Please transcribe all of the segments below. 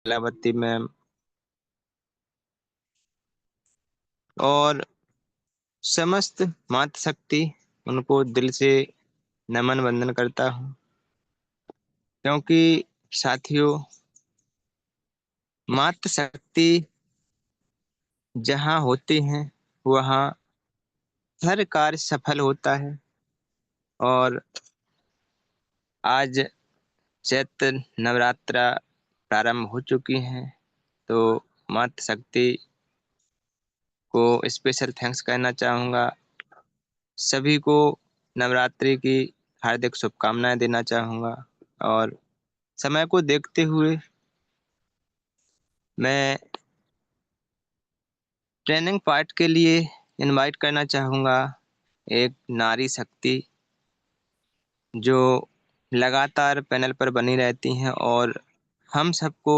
Kalavati ma'am और समस्त मातृशक्ति, उनको दिल से नमन वंदन करता हूँ। क्योंकि साथियों, मातृशक्ति जहाँ होती हैं वहाँ हर कार्य सफल होता है। और आज चैत्र नवरात्रा प्रारंभ हो चुकी हैं, तो मातृशक्ति को स्पेशल थैंक्स कहना चाहूँगा। सभी को नवरात्रि की हार्दिक शुभकामनाएं देना चाहूँगा। और समय को देखते हुए मैं ट्रेनिंग पार्ट के लिए इनवाइट करना चाहूँगा एक नारी शक्ति जो लगातार पैनल पर बनी रहती हैं और हम सबको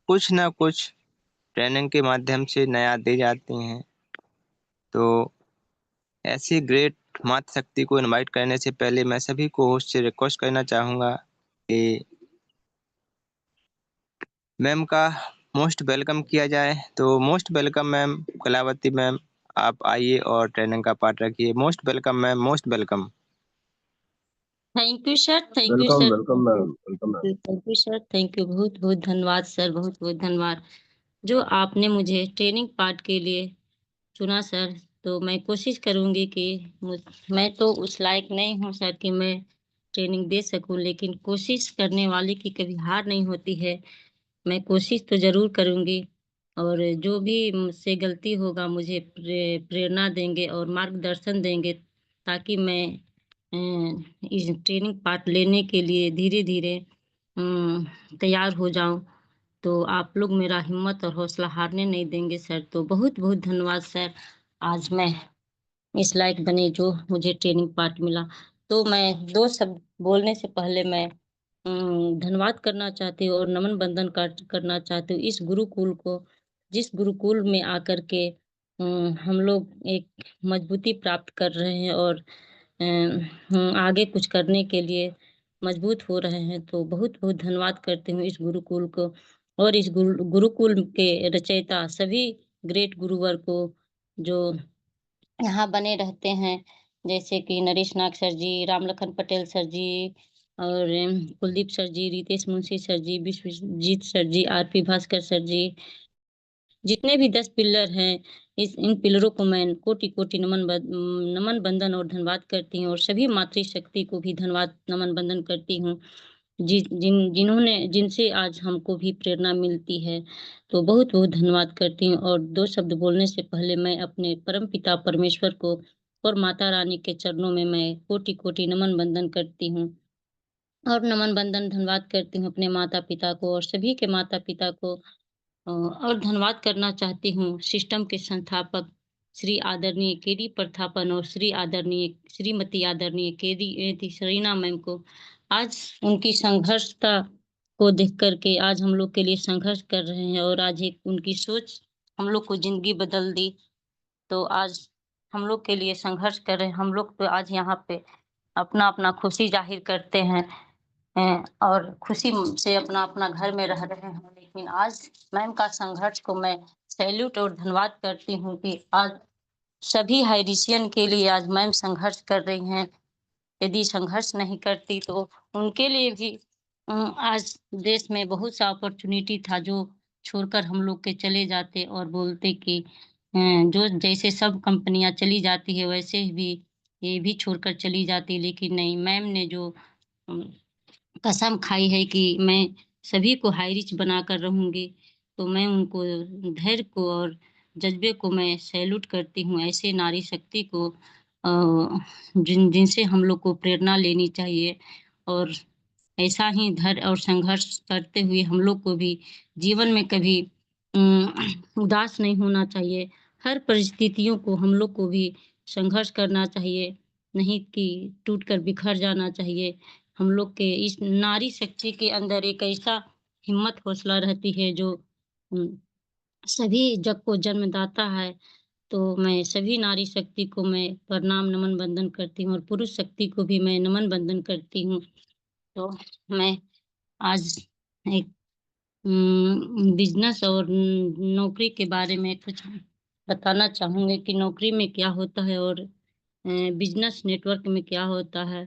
कुछ ना कुछ ट्रेनिंग के माध्यम से नया दे जाती हैं। तो ऐसी ग्रेट मातृशक्ति को इनवाइट करने से पहले मैं सभी को होस्ट से रिक्वेस्ट करना चाहूँगा कि मैम का मोस्ट वेलकम किया जाए। तो most welcome ma'am Kalavati ma'am, आप आइए और ट्रेनिंग का पार्ट रखिए। Most welcome ma'am, most welcome. Thank you sir, thank you welcome sir, welcome ma'am, welcome ma'am. Thank you sir, thank you, बहुत बहुत धन्यवाद सर, बहुत बहुत धन्यवाद जो आपने मुझे ट्रेनिंग पार्ट के लिए चुना सर। तो मैं कोशिश करूंगी कि मैं तो उस लायक नहीं हूं सर कि मैं ट्रेनिंग दे सकूं, लेकिन कोशिश करने वाले की कभी हार नहीं होती है। मैं कोशिश तो ज़रूर करूंगी और जो भी मुझसे गलती होगा मुझे प्रेरणा देंगे और मार्गदर्शन देंगे, ताकि मैं इस ट्रेनिंग पार्ट लेने के लिए धीरे-धीरे तैयार हो जाऊँ। तो आप लोग मेरा हिम्मत और हौसला हारने नहीं देंगे सर। तो बहुत-बहुत धन्यवाद सर, आज मैं इस लायक बनी जो मुझे ट्रेनिंग पार्ट मिला। तो मैं 2 शब्द बोलने से पहले मैं धन्यवाद करना चाहती हूँ और नमन बंदन करना चाहती हूँ इस गुरुकुल को, जिस गुरुकुल में आकर के हम लोग एक मजबूती प्राप्त कर रहे हैं और आगे कुछ करने के लिए मजबूत हो रहे हैं। तो बहुत-बहुत धन्यवाद करती हूँ इस गुरुकुल को और इस गुरुकुल के रचयिता सभी ग्रेट गुरुवर को, जो यहाँ बने रहते हैं, जैसे कि नरेश नाग सर जी, रामलखन पटेल सर जी और कुलदीप सर जी, रितेश मुंशी सर जी, विश्वजीत सर जी, आरपी भास्कर सर जी। जितने भी 10 पिलर हैं, इन पिलरों को मैं कोटि-कोटि नमन बंदन और धन्यवाद करती हूँ और सभी मातृशक्ति को भी धन्यवाद, नमन बंदन करती हूँ। जिनसे आज हमको भी प्रेरणा मिलती है। तो बहुत-बहुत धन्यवाद करती हूँ और 2 शब्द बोलने से पहले मैं अपने परमपिता परमेश्वर को और माता रानी के चरणों में मैं कोटि-कोटि नमन वंदन करती हूँ और नमन बंदन धन्यवाद करती हूँ अपने माता-पिता को और सभी के माता-पिता को। और धन्यवाद करना चाहती हूँ सिस्टम के संस्थापक श्री आदरणीय केडी प्रथापन और श्रीमती आदरणीय केडी सरीना मैम को। आज उनकी संघर्षता को देख कर के आज हम लोग के लिए संघर्ष कर रहे हैं और आज एक उनकी सोच हम लोग को ज़िंदगी बदल दी। तो आज हम लोग के लिए संघर्ष कर रहे हैं। हम लोग तो आज यहाँ पे अपना-अपना खुशी ज़ाहिर करते हैं और खुशी से अपना-अपना घर में रह रहे हैं। लेकिन आज मैम का संघर्ष को मैं सैल्यूट और धन्यवाद करती हूँ कि आज सभी हाईरिशियन के लिए आज मैम संघर्ष कर रही हैं। यदि संघर्ष नहीं करती तो उनके लिए भी आज देश में बहुत सा अपॉर्च्युनिटी था जो छोड़कर हम लोग के चले जाते और बोलते कि जो जैसे सब कंपनियाँ चली जाती है वैसे भी ये भी छोड़कर चली जाती, लेकिन नहीं, मैम ने जो उम, कसम खाई है कि मैं सभी को हाई रिच बनाकर रहूँगी, तो मैं उनको धैर्य को और जज़्बे को मैं सैल्यूट करती हूँ। ऐसे नारी शक्ति को जिनसे हम लोग को प्रेरणा लेनी चाहिए और ऐसा ही धैर्य और संघर्ष करते हुए हम लोग को भी जीवन में कभी उदास नहीं होना चाहिए। हर परिस्थितियों को हम लोग को भी संघर्ष करना चाहिए, नहीं कि टूट कर बिखर जाना चाहिए। हम लोग के इस नारी शक्ति के अंदर एक ऐसा हिम्मत हौसला रहती है जो उम, सभी जग को जन्मदाता है। तो मैं सभी नारी शक्ति को मैं प्रणाम, नमन, वंदन करती हूँ और पुरुष शक्ति को भी मैं नमन, वंदन करती हूँ। तो मैं आज एक बिजनेस और नौकरी के बारे में कुछ बताना चाहूँगी कि नौकरी में क्या होता है और बिजनेस नेटवर्क में क्या होता है।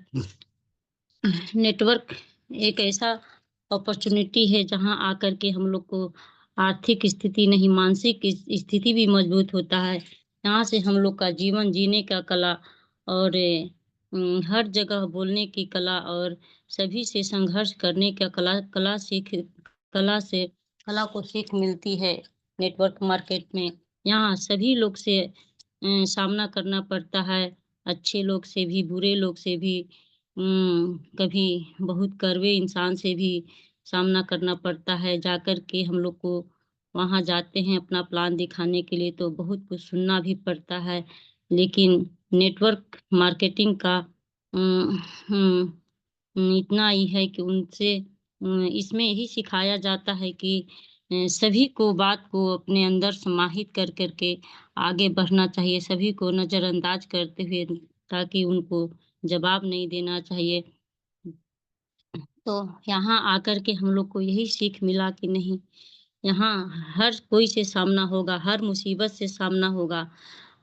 नेटवर्क एक ऐसा अपॉर्चुनिटी है जहाँ आकर के हम लोग को आर्थिक स्थिति नहीं, मानसिक स्थिति भी मजबूत होता है। यहाँ से हम लोग का जीवन जीने का कला और हर जगह बोलने की कला और सभी से संघर्ष करने का कला से कला को सीख मिलती है नेटवर्क मार्केट में। यहाँ सभी लोग से सामना करना पड़ता है, अच्छे लोग से भी, बुरे लोग से भी। कभी बहुत कड़वे इंसान से भी सामना करना पड़ता है। जाकर के हम लोग को वहाँ जाते हैं अपना प्लान दिखाने के लिए तो बहुत कुछ सुनना भी पड़ता है। लेकिन नेटवर्क मार्केटिंग का उम, हुँ, इतना ही है कि उनसे इसमें यही सिखाया जाता है कि सभी को बात को अपने अंदर समाहित कर के आगे बढ़ना चाहिए, सभी को नज़रअंदाज करते हुए ताकि उनको जवाब नहीं देना चाहिए। तो यहाँ आकर के हम लोग को यही सीख मिला कि नहीं, यहाँ हर कोई से सामना होगा, हर मुसीबत से सामना होगा।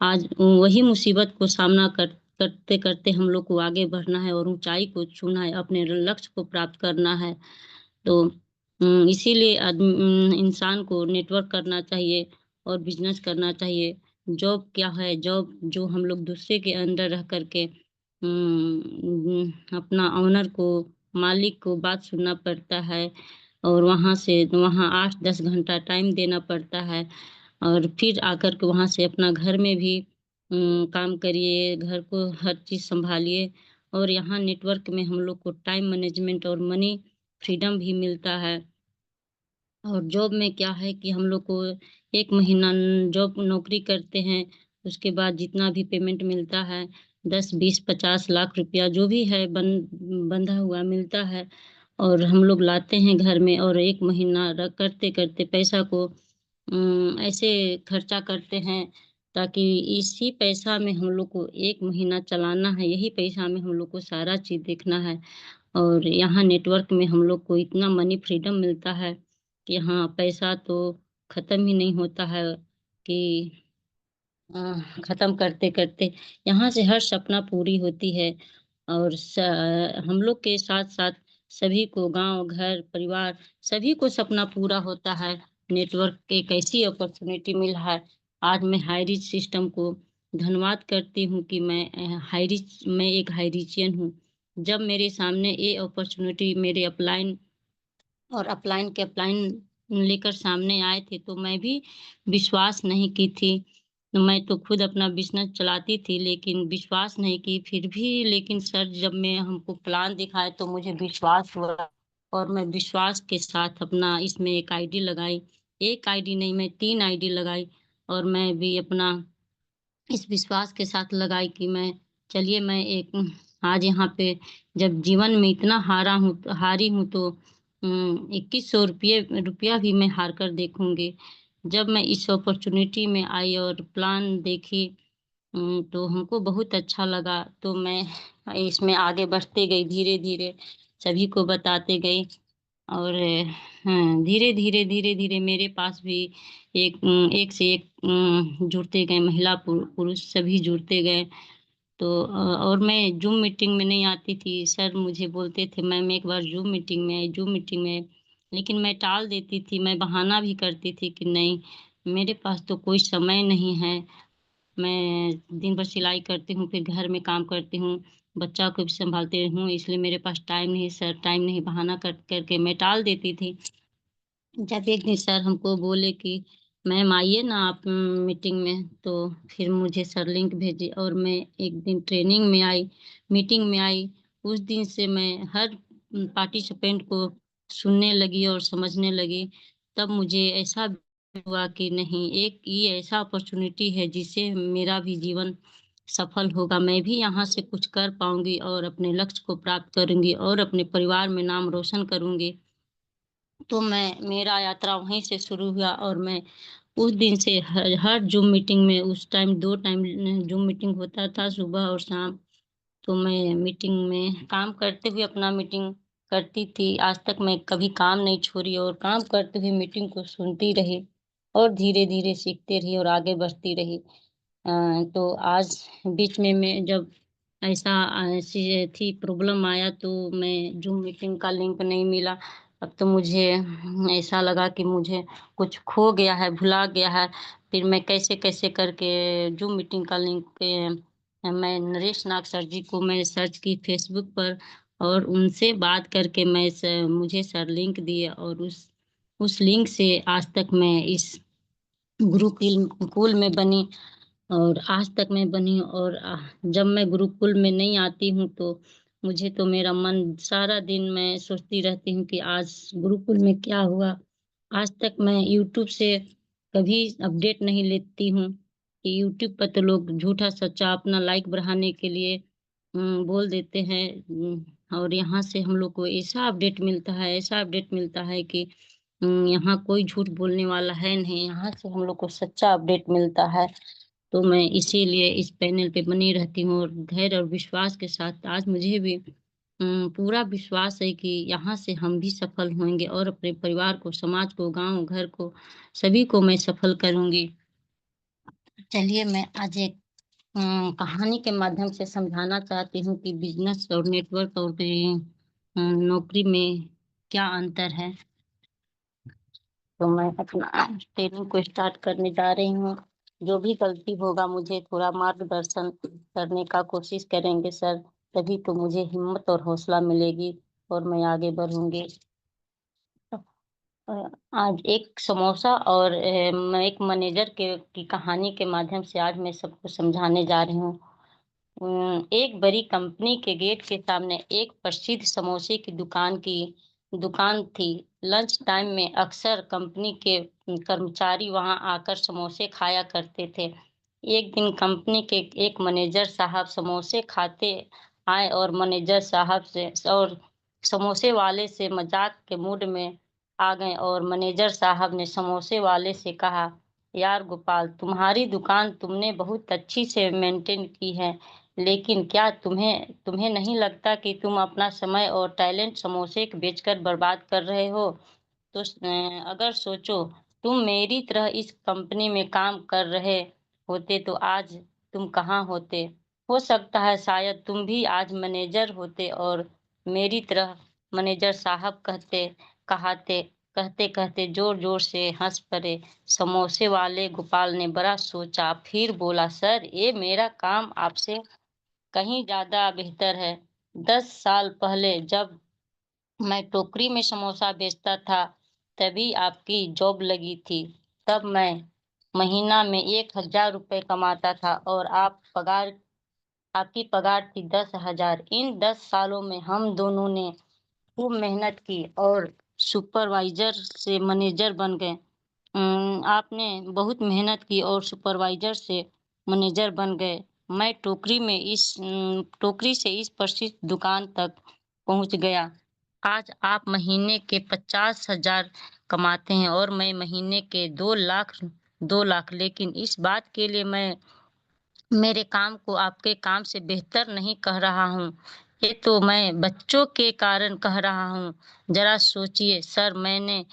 आज वही मुसीबत को सामना करते-करते हम लोग को आगे बढ़ना है और ऊँचाई को छूना है, अपने लक्ष्य को प्राप्त करना है। तो इसीलिए इंसान को नेटवर्क करना चाहिए और बिज़नेस करना चाहिए। जॉब क्या है, जॉब जो हम लोग दूसरे के अंडर रह कर के अपना ओनर को, मालिक को बात सुनना पड़ता है और वहाँ से वहाँ 8-10 घंटा टाइम देना पड़ता है और फिर आकर के वहाँ से अपना घर में भी काम करिए, घर को हर चीज़ सँभालिए और यहाँ नेटवर्क में हम लोग को टाइम मैनेजमेंट और मनी फ्रीडम भी मिलता है। और जॉब में क्या है कि हम लोग को 1 महीना जॉब नौकरी करते हैं, उसके बाद जितना भी पेमेंट मिलता है 10, 20, 50 लाख रुपया जो भी है बंधा हुआ मिलता है और हम लोग लाते हैं घर में और 1 महीना करते-करते पैसा को ऐसे खर्चा करते हैं ताकि इसी पैसा में हम लोग को 1 महीना चलाना है, यही पैसा में हम लोग को सारा चीज़ देखना है। और यहाँ नेटवर्क में हम लोग को इतना मनी फ्रीडम मिलता है कि हाँ, पैसा तो खत्म ही नहीं होता है कि अ, खत्म करते-करते यहाँ से हर सपना पूरी होती है और हम लोग के साथ-साथ सभी को गाँव, घर, परिवार सभी को सपना पूरा होता है। नेटवर्क एक ऐसी अपॉर्च्युनिटी मिला है। आज मैं हाई रिच सिस्टम को धन्यवाद करती हूँ कि मैं एक हाई रिचियन हूँ। जब मेरे सामने ये अपॉर्च्युनिटी मेरे अपलाइन और अपलाइन लेकर सामने आए थे, तो मैं भी विश्वास नहीं की थी। मैं तो खुद अपना बिज़नेस चलाती थी, लेकिन विश्वास नहीं की। फिर भी लेकिन सर जब मैं हमको प्लान दिखाए, तो मुझे विश्वास हुआ और मैं विश्वास के साथ अपना इसमें एक आईडी लगाई। 1 आईडी नहीं, मैं 3 आईडी लगाई और मैं भी अपना इस विश्वास के साथ लगाई कि चलिए मैं एक आज यहाँ पे जब जीवन में इतना हारी हूँ तो 2100 रुपया भी मैं हार कर देखूँगी। जब मैं इस अपॉर्च्युनिटी में आई और प्लान देखी तो हमको बहुत अच्छा लगा, तो मैं इसमें आगे बढ़ते गई धीरे-धीरे, सभी को बताते गई और हाँ, धीरे-धीरे, धीरे-धीरे मेरे पास भी एक से एक जुड़ते गए महिला पुरुष सभी जुड़ते गए। तो और मैं ज़ूम मीटिंग में नहीं आती थी, सर मुझे बोलते थे मैम एक बार ज़ूम मीटिंग में, लेकिन मैं टाल देती थी, मैं बहाना भी करती थी कि नहीं, मेरे पास तो कोई समय नहीं है। मैं दिन भर सिलाई करती हूँ, फिर घर में काम करती हूँ, बच्चा को भी सँभालती हूँ, इसलिए मेरे पास टाइम नहीं सर, टाइम नहीं, बहाना कर के मैं टाल देती थी। जब एक दिन सर हमको बोले कि मैम आइए ना आप मीटिंग में, तो फिर मुझे सर लिंक भेजे और मैं एक दिन ट्रेनिंग में आई, मीटिंग में आई। उस दिन से मैं हर पार्टिसिपेंट को सुनने लगी और समझने लगी। तब मुझे ऐसा हुआ कि नहीं, एक ये ऐसा अपॉर्च्युनिटी है जिससे मेरा भी जीवन सफल होगा। मैं भी यहाँ से कुछ कर पाऊँगी और अपने लक्ष्य को प्राप्त करूँगी और अपने परिवार में नाम रोशन करूँगी। तो मेरा यात्रा वहीं से शुरू हुआ और मैं उस दिन से हर हर ज़ूम मीटिंग में उस टाइम 2 टाइम ज़ूम मीटिंग होता था सुबह और शाम। तो मैं मीटिंग में काम करते हुए अपना मीटिंग करती थी, आज तक मैं कभी काम नहीं छोड़ी और काम करते हुए मीटिंग को सुनती रही और धीरे-धीरे सीखती रही और आगे बढ़ती रही। तो आज बीच में मैं जब ऐसी थी प्रॉब्लम आया तो मैं ज़ूम मीटिंग का लिंक नहीं मिला। अब तो मुझे ऐसा लगा कि मुझे कुछ खो गया है, भुला गया है। फिर मैं कैसे-कैसे करके ज़ूम मीटिंग का लिंक मैं नरेश नाग सर जी को मैं सर्च की फ़ेसबुक पर और उनसे बात करके मुझे सर लिंक दिए और उस लिंक से आज तक मैं इस गुरुकुल में बनी और आज तक मैं बनी और जब मैं गुरुकुल में नहीं आती हूँ तो मुझे तो मेरा मन सारा दिन मैं सोचती रहती हूँ कि आज गुरुकुल में क्या हुआ? आज तक मैं यूट्यूब से कभी अपडेट नहीं लेती हूँ कि यूट्यूब पर तो लोग झूठा-सच्चा अपना लाइक बढ़ाने के लिए बोल देते हैं और यहाँ से हम लोग को ऐसा अपडेट मिलता है कि यहाँ कोई झूठ बोलने वाला है नहीं, यहाँ से हम लोग को सच्चा अपडेट मिलता है। तो मैं इसीलिए इस पैनल पे बनी रहती हूँ और धैर्य और विश्वास के साथ आज मुझे भी पूरा विश्वास है कि यहाँ से हम भी सफल होंगे और अपने परिवार को, समाज को, गाँव, घर को, सभी को मैं सफल करूँगी। चलिए मैं आज एक कहानी के माध्यम से समझाना चाहती हूँ कि बिज़नेस और नेटवर्क और नौकरी में क्या अंतर है। तो मैं अपना ट्रेनिंग को स्टार्ट करने जा रही हूँ। जो भी गलती होगा मुझे थोड़ा मार्गदर्शन करने का कोशिश करेंगे सर, तभी तो मुझे हिम्मत और हौसला मिलेगी और मैं आगे बढ़ूँगी। अ, आज एक समोसा और मैं एक मैनेजर के की कहानी के माध्यम से आज मैं सबको समझाने जा रही हूँ। एक बड़ी कंपनी के गेट के सामने एक प्रसिद्ध समोसे की दुकान थी। लंच टाइम में अक्सर कंपनी के कर्मचारी वहां आकर समोसे खाया करते थे। एक दिन कंपनी के एक मैनेजर साहब समोसे खाते आए और मैनेजर साहब से और समोसे वाले से मजाक के मूड में आ गए और मैनेजर साहब ने समोसे वाले से कहा, यार गोपाल, तुम्हारी दुकान तुमने बहुत अच्छी से मेंटेन की है, लेकिन क्या तुम्हें तुम्हें नहीं लगता कि तुम अपना समय और टैलेंट समोसे बेचकर बर्बाद कर रहे हो? तो अगर सोचो, तुम मेरी तरह इस कंपनी में काम कर रहे होते तो आज तुम कहाँ होते? हो सकता है शायद तुम भी आज मैनेजर होते और मेरी तरह। मैनेजर साहब कहाते कहते जोर-जोर से हँस पड़े। समोसे वाले गोपाल ने बड़ा सोचा, फिर बोला, सर, ये मेरा काम आपसे कहीं ज़्यादा बेहतर है। 10 साल पहले जब मैं टोकरी में समोसा बेचता था, तभी आपकी जॉब लगी थी। तब मैं महीना में 1000 रुपए कमाता था और आपकी पगार थी 10,000। इन 10 सालों में हम दोनों ने खूब मेहनत की और सुपरवाइज़र से मैनेजर बन गए। आपने बहुत मेहनत की और सुपरवाइज़र से मैनेजर बन गए। मैं टोकरी से इस प्रसिद्ध दुकान तक पहुँच गया। आज आप महीने के 50,000 कमाते हैं और मैं महीने के 2 लाख, लेकिन इस बात के लिए मैं मेरे काम को आपके काम से बेहतर नहीं कह रहा हूँ। ये तो मैं बच्चों के कारण कह रहा हूँ। ज़रा सोचिए सर, मैंने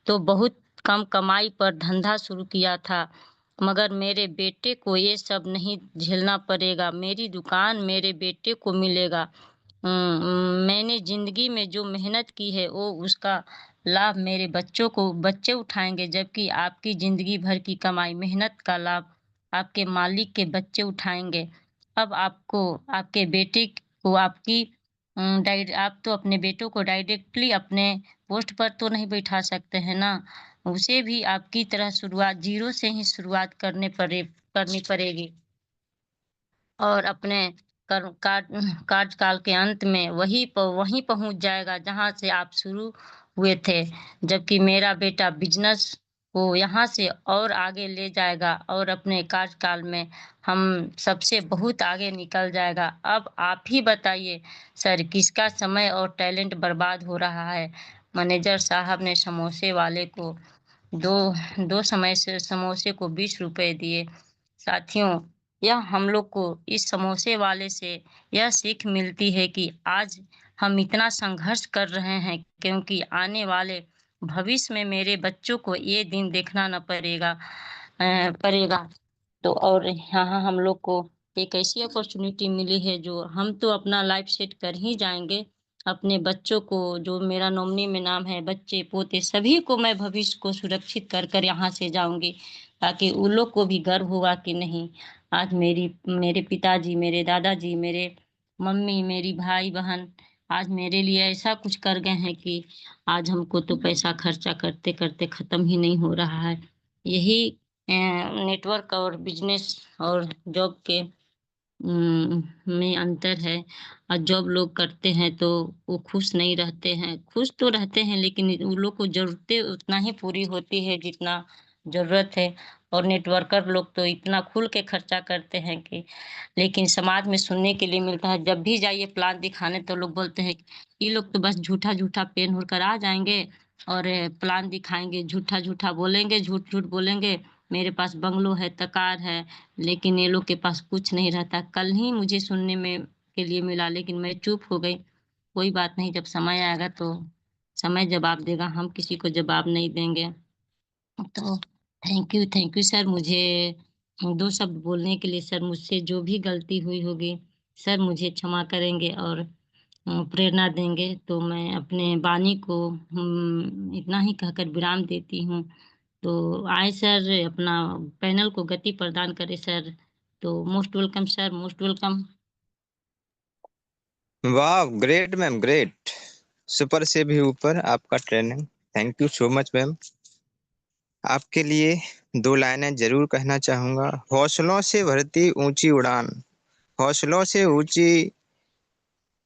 तो बहुत कम कमाई पर धंधा शुरू किया था, मगर मेरे बेटे को ये सब नहीं झेलना पड़ेगा। मेरी दुकान मेरे बेटे को मिलेगा। मैंने ज़िंदगी में जो मेहनत की है वो उसका लाभ मेरे बच्चे उठाएँगे, जबकि आपकी ज़िंदगी भर की कमाई मेहनत का लाभ आपके मालिक के बच्चे उठाएँगे। अब आपको आपके बेटे को आपकी आप तो अपने बेटों को डायरेक्टली अपने पोस्ट पर तो नहीं बैठा सकते हैं ना। उसे भी आपकी तरह शुरुआत ज़ीरो से ही शुरुआत करनी पड़ेगी। और अपने कार्यकाल के अंत में वहीं पहुँच जाएगा जहाँ से आप शुरू हुए थे। जबकि मेरा बेटा बिज़नेस को यहाँ से और आगे ले जाएगा और अपने कार्यकाल में हम सबसे बहुत आगे निकल जाएगा। अब आप ही बताइए सर, किसका समय और टैलेंट बर्बाद हो रहा है? मैनेजर साहब ने समोसे वाले को दो 2 समय से समोसे को ₹20 दिए। साथियों, यह हम लोग को इस समोसे वाले से यह सीख मिलती है कि आज हम इतना संघर्ष कर रहे हैं क्योंकि आने वाले भविष्य में मेरे बच्चों को ये दिन देखना ना पड़ेगा। तो और यहाँ हम लोग को एक ऐसी अपॉर्चुनिटी मिली है जो हम तो अपना लाइफ सेट कर ही जाएँगे। अपने बच्चों को जो मेरा नॉमिनी में नाम है, बच्चे, पोते सभी को मैं भविष्य को सुरक्षित कर यहाँ से जाऊँगी, ताकि उन लोग को भी गर्व होगा कि नहीं, आज मेरे पिताजी, मेरे दादाजी, मेरे मम्मी, मेरी भाई-बहन आज मेरे लिए ऐसा कुछ कर गए हैं कि आज हमको तो पैसा खर्चा करते-करते खत्म ही नहीं हो रहा है। यही नेटवर्क और बिज़नेस और जॉब के में अंतर है। और जॉब लोग करते हैं तो वो खुश नहीं रहते हैं। खुश तो रहते हैं लेकिन उन लोग को ज़रूरतें उतना ही पूरी होती है जितना ज़रूरत है। और नेटवर्कर लोग तो इतना खुल के खर्चा करते हैं कि लेकिन समाज में सुनने के लिए मिलता है, जब भी जाइए प्लान दिखाने तो लोग बोलते हैं, ये लोग तो बस झूठा-झूठा पेन ओढ़ कर आ जाएँगे और प्लान दिखाएँगे, झूठा-झूठा बोलेंगे, झूठ-झूठ बोलेंगे, मेरे पास बंगलो है, त कार है, लेकिन ये लोग के पास कुछ नहीं रहता। कल ही मुझे सुनने में के लिए मिला लेकिन मैं चुप हो गई। कोई बात नहीं, जब समय आएगा तो समय जवाब देगा, हम किसी को जवाब नहीं देंगे। तो थैंक यू सर, मुझे 2 शब्द बोलने के लिए। सर मुझसे जो भी गलती हुई होगी, सर मुझे क्षमा करेंगे और प्रेरणा देंगे तो मैं अपने वाणी को इतना ही कहकर विराम देती हूँ। तो आएँ सर, अपना पैनल को गति प्रदान करें सर। तो most welcome sir, most welcome. वाह, ग्रेट मैम, ग्रेट। सुपर से भी ऊपर आपका training. Thank you so much ma'am. आपके लिए दो लाइनें जरूर कहना चाहूंगा। हौसलों से भरती ऊंची उड़ान, हौसलों से ऊंची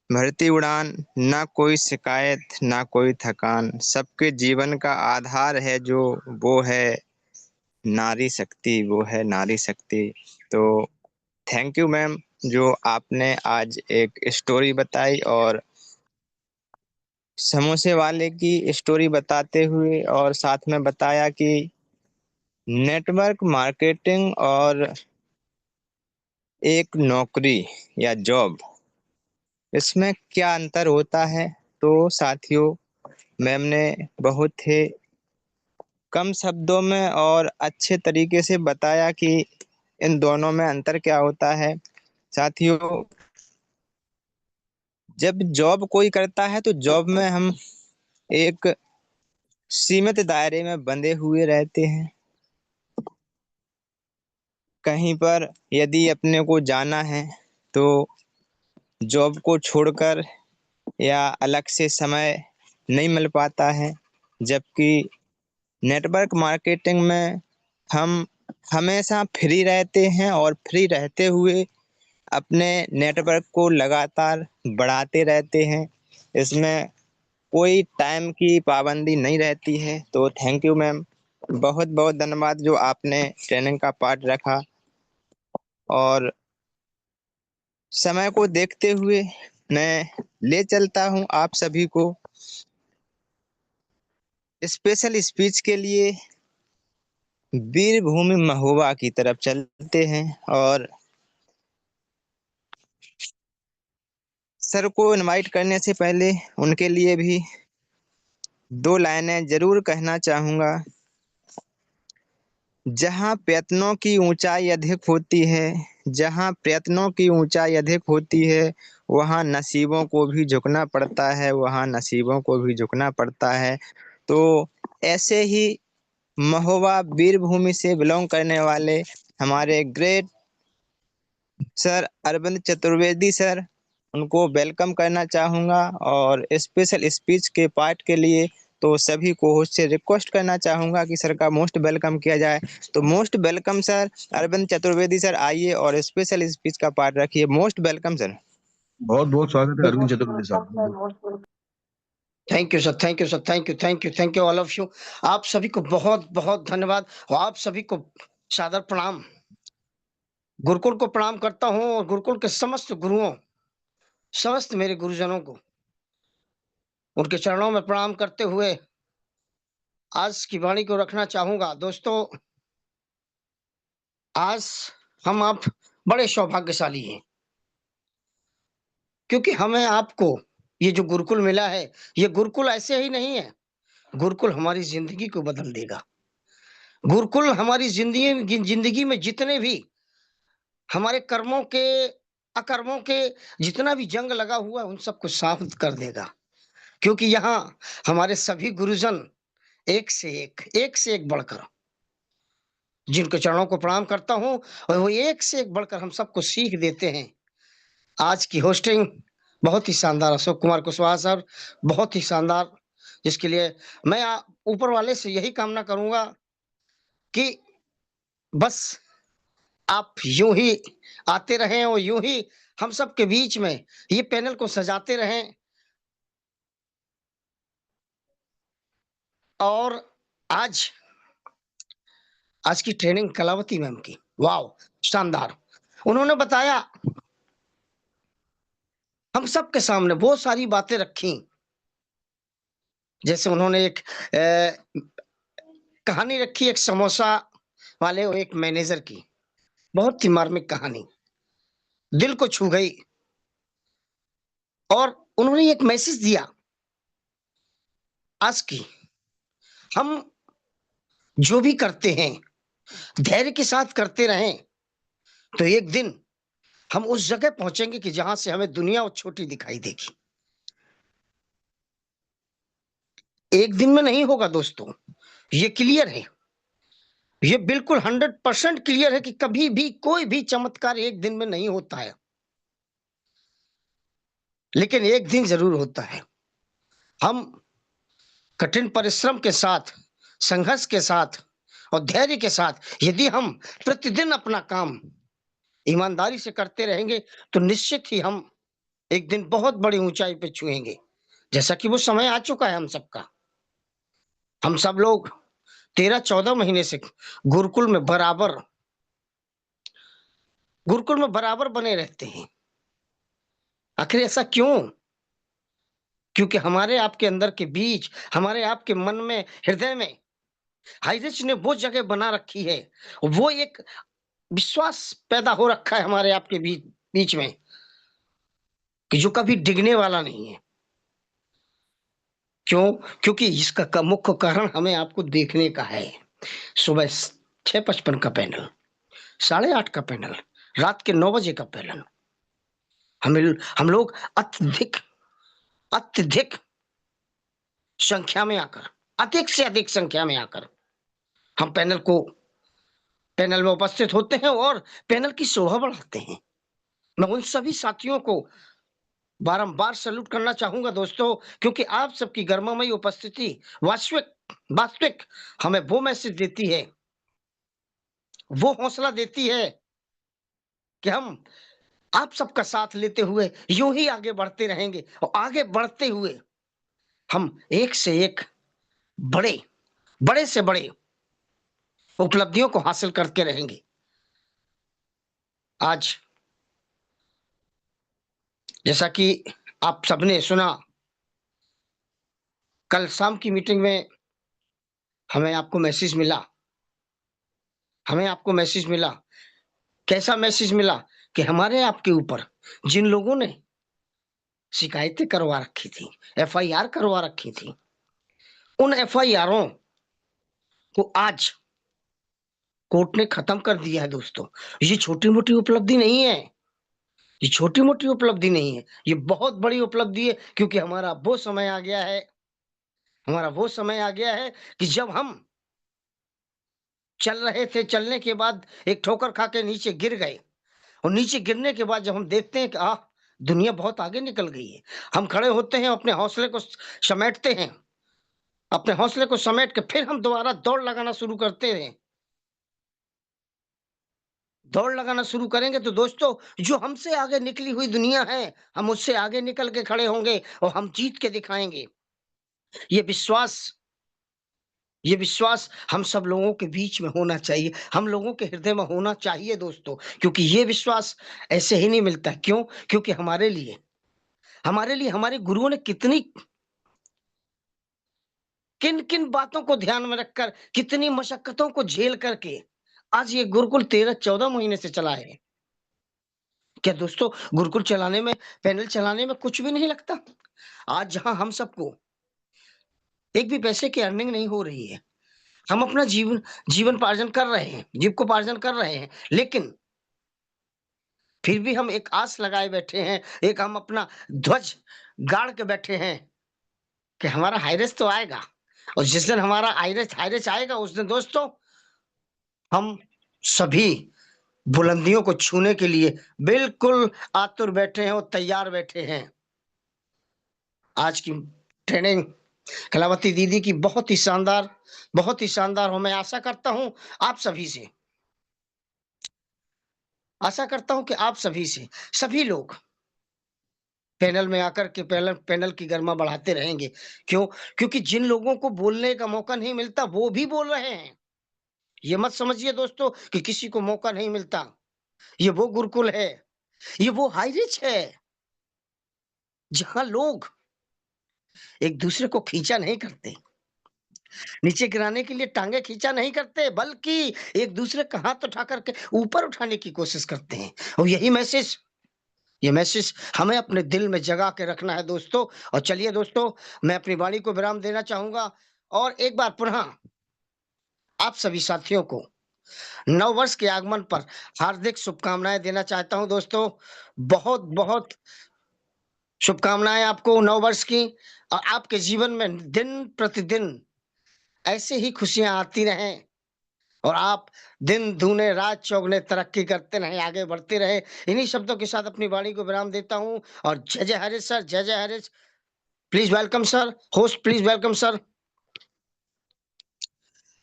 भरती उड़ान, ना कोई शिकायत ना कोई थकान, सबके जीवन का आधार है जो, वो है नारी शक्ति, वो है नारी शक्ति। तो थैंक यू मैम, जो आपने आज एक स्टोरी बताई और समोसे वाले की स्टोरी बताते हुए और साथ में बताया कि नेटवर्क मार्केटिंग और एक नौकरी या जॉब, इसमें क्या अंतर होता है। तो साथियों, मैम ने बहुत ही कम शब्दों में और अच्छे तरीके से बताया कि इन दोनों में अंतर क्या होता है। साथियों, जब जॉब कोई करता है तो जॉब में हम एक सीमित दायरे में बंधे हुए रहते हैं। कहीं पर यदि अपने को जाना है तो जॉब को छोड़कर या अलग से समय नहीं मिल पाता है। जबकि नेटवर्क मार्केटिंग में हम हमेशा फ्री रहते हैं और फ्री रहते हुए अपने नेटवर्क को लगातार बढ़ाते रहते हैं। इसमें कोई टाइम की पाबंदी नहीं रहती है। तो थैंक यू मैम, बहुत बहुत धन्यवाद जो आपने ट्रेनिंग का पार्ट रखा। और समय को देखते हुए मैं ले चलता हूं आप सभी को स्पेशल स्पीच के लिए वीरभूमि महोबा की तरफ चलते हैं। और सर को इनवाइट करने से पहले उनके लिए भी दो लाइनें जरूर कहना चाहूंगा। जहाँ प्रयत्नों की ऊंचाई अधिक होती है, जहाँ प्रयत्नों की ऊंचाई अधिक होती है, वहाँ नसीबों को भी झुकना पड़ता है, वहाँ नसीबों को भी झुकना पड़ता है। तो ऐसे ही महोबा वीरभूमि से बिलोंग करने वाले हमारे great sir Arvind Chaturvedi sir, उनको वेलकम करना चाहूँगा। और स्पेशल स्पीच के पार्ट के लिए तो सभी को होस्ट से रिक्वेस्ट करना चाहूँगा कि सर का मोस्ट वेलकम किया जाए। तो most welcome sir Arvind Chaturvedi sir, आइए और स्पेशल स्पीच का पार्ट रखिए। Most welcome sir. बहुत बहुत स्वागत है अरविंद चतुर्वेदी साहब। Thank you sir, thank you sir, thank you, thank you, thank you all of you. आप सभी को बहुत बहुत धन्यवाद और आप सभी को सादर प्रणाम। गुरुकुल को प्रणाम करता हूँ और गुरुकुल के समस्त गुरुओं, समस्त मेरे गुरुजनों को उनके चरणों में प्रणाम करते हुए आज की वाणी को रखना चाहूंगा। दोस्तों, आज हम आप बड़े सौभाग्यशाली हैं क्योंकि हमें आपको ये जो गुरुकुल मिला है, ये गुरुकुल ऐसे ही नहीं है, गुरुकुल हमारी जिंदगी को बदल देगा। गुरुकुल हमारी जिंदगी में जितने भी हमारे कर्मों के, अकर्मों के जितना भी जंग लगा हुआ है, उन सबको शांत कर देगा। क्योंकि यहाँ हमारे सभी गुरुजन एक से एक बढ़कर, जिनके चरणों को प्रणाम करता हूँ, और वो एक से एक बढ़कर हम सबको सीख देते हैं। आज की होस्टिंग बहुत ही शानदार, अशोक कुमार कुशवाहा सर, बहुत ही शानदार, जिसके लिए मैं ऊपर वाले से यही कामना करूंगा कि बस आप यूं ही आते रहें और यूं ही हम सब के बीच में ये पैनल को सजाते रहें। और आज आज की ट्रेनिंग कलावती मैम की, वाह, शानदार। उन्होंने बताया, हम सब के सामने बहुत सारी बातें रखी। जैसे उन्होंने एक कहानी रखी, एक समोसा वाले और एक मैनेजर की, बहुत ही मार्मिक कहानी, दिल को छू गई। और उन्होंने एक मैसेज दिया आज की, हम जो भी करते हैं धैर्य के साथ करते रहें, तो एक दिन हम उस जगह पहुंचेंगे कि जहां से हमें दुनिया और छोटी दिखाई देगी। एक दिन में नहीं होगा दोस्तों, ये क्लियर है, ये बिल्कुल 100% क्लियर है कि कभी भी कोई भी चमत्कार एक दिन में नहीं होता है, लेकिन एक दिन जरूर होता है। हम कठिन परिश्रम के साथ, संघर्ष के साथ और धैर्य के साथ यदि हम प्रतिदिन अपना काम ईमानदारी से करते रहेंगे, तो निश्चित ही हम एक दिन बहुत बड़ी ऊंचाई पे छुएंगे, जैसा कि वो समय आ चुका है हम सबका। हम सब लोग 13-14 महीने से गुरुकुल में बराबर बने रहते हैं। आखिर ऐसा क्यों? क्योंकि हमारे आपके अंदर के बीच, हमारे आपके मन में, हृदय में हाइरिच ने वो जगह बना रखी है, वो एक विश्वास पैदा हो रखा है हमारे आपके बीच में, कि जो कभी डिगने वाला नहीं है। क्यों? क्योंकि इसका मुख्य कारण हमें आपको देखने का है। सुबह 6:55 का पैनल, 8:30 का पैनल, रात के 9 बजे का पैनल। हम लोग अत्यधिक अत्यधिक संख्या में आकर, अधिक से अधिक संख्या में आकर हम पैनल में उपस्थित होते हैं और पैनल की शोभा बढ़ाते हैं। मैं उन सभी साथियों को बारंबार सैल्यूट करना चाहूंगा दोस्तों, क्योंकि आप सबकी गर्मामयी उपस्थिति वास्तविक हमें वो मैसेज देती है, वो हौसला देती है कि हम आप सबका साथ लेते हुए यूं ही आगे बढ़ते रहेंगे, और आगे बढ़ते हुए हम एक से एक बड़े बड़े से बड़े उपलब्धियों को हासिल करते रहेंगे। आज जैसा कि आप सबने सुना, कल शाम की मीटिंग में हमें आपको मैसेज मिला। कैसा मैसेज मिला? कि हमारे आपके ऊपर जिन लोगों ने शिकायतें करवा रखी थी, FIR करवा रखी थी, उन FIRों को आज कोर्ट ने खत्म कर दिया है दोस्तों। ये छोटी मोटी उपलब्धि नहीं है, ये छोटी मोटी उपलब्धि नहीं है, ये बहुत बड़ी उपलब्धि है। क्योंकि हमारा वो समय आ गया है कि जब हम चल रहे थे, चलने के बाद एक ठोकर खा के नीचे गिर गए, और नीचे गिरने के बाद जब हम देखते हैं कि दुनिया बहुत आगे निकल गई है, हम खड़े होते हैं, अपने हौसले को समेटते हैं, अपने हौसले को समेट के फिर हम दोबारा दौड़ लगाना शुरू करते हैं। दौड़ लगाना शुरू करेंगे तो दोस्तों, जो हमसे आगे निकली हुई दुनिया है, हम उससे आगे निकल के खड़े होंगे और हम जीत के दिखाएंगे। ये विश्वास ये विश्वास हम सब लोगों के बीच में होना चाहिए, हम लोगों के हृदय में होना चाहिए दोस्तों। क्योंकि ये विश्वास ऐसे ही नहीं मिलता। क्यों? क्योंकि हमारे लिए हमारे गुरुओं ने किन किन बातों को ध्यान में रखकर, कितनी मशक्कतों को झेल करके आज ये गुरुकुल 13-14 महीने से चला है। क्या दोस्तों, गुरुकुल चलाने में, पैनल चलाने में कुछ भी नहीं लगता? आज जहां हम सबको एक भी पैसे की अर्निंग नहीं हो रही है, हम अपना जीवनोपार्जन कर रहे हैं, जीविकोपार्जन कर रहे हैं, लेकिन फिर भी हम एक आस लगाए बैठे हैं, एक हम अपना ध्वज गाड़ के बैठे हैं कि हमारा हाईरेस तो आएगा, और जिस दिन हमारा हाईरेस आएगा उस दिन दोस्तों हम सभी बुलंदियों को छूने के लिए बिल्कुल आतुर बैठे हैं और तैयार बैठे हैं। आज की ट्रेनिंग कलावती दीदी की बहुत ही शानदार हो। मैं आशा करता हूं कि आप सभी से सभी लोग पैनल में आकर के पैनल की गरिमा बढ़ाते रहेंगे। क्यों? क्योंकि जिन लोगों को बोलने का मौका नहीं मिलता वो भी बोल रहे हैं। ये मत समझिए दोस्तों कि किसी को मौका नहीं मिलता। ये वो गुरुकुल है, ये वो हाई रिच है जहां लोग एक दूसरे को खींचा नहीं करते, नीचे गिराने के लिए टांगे खींचा नहीं करते, बल्कि एक दूसरे का हाथ उठा करके ऊपर उठाने की कोशिश करते हैं। और ये मैसेज हमें अपने दिल में जगा के रखना है दोस्तों। और चलिए दोस्तों, मैं अपनी वाणी को विराम देना चाहूंगा और एक बार पुनः आप सभी साथियों को नव वर्ष के आगमन पर हार्दिक शुभकामनाएं देना चाहता हूं दोस्तों। बहुत बहुत शुभकामनाएं आपको नव वर्ष की, और आपके जीवन में दिन प्रतिदिन ऐसे ही खुशियां आती रहें और आप दिन दूने रात चौगुने तरक्की करते रहें, आगे बढ़ते रहे। इन्हीं शब्दों के साथ अपनी वाणी को विराम देता हूं। और जय जय हरीश सर, जय जय Harish. Please welcome sir, host please welcome sir.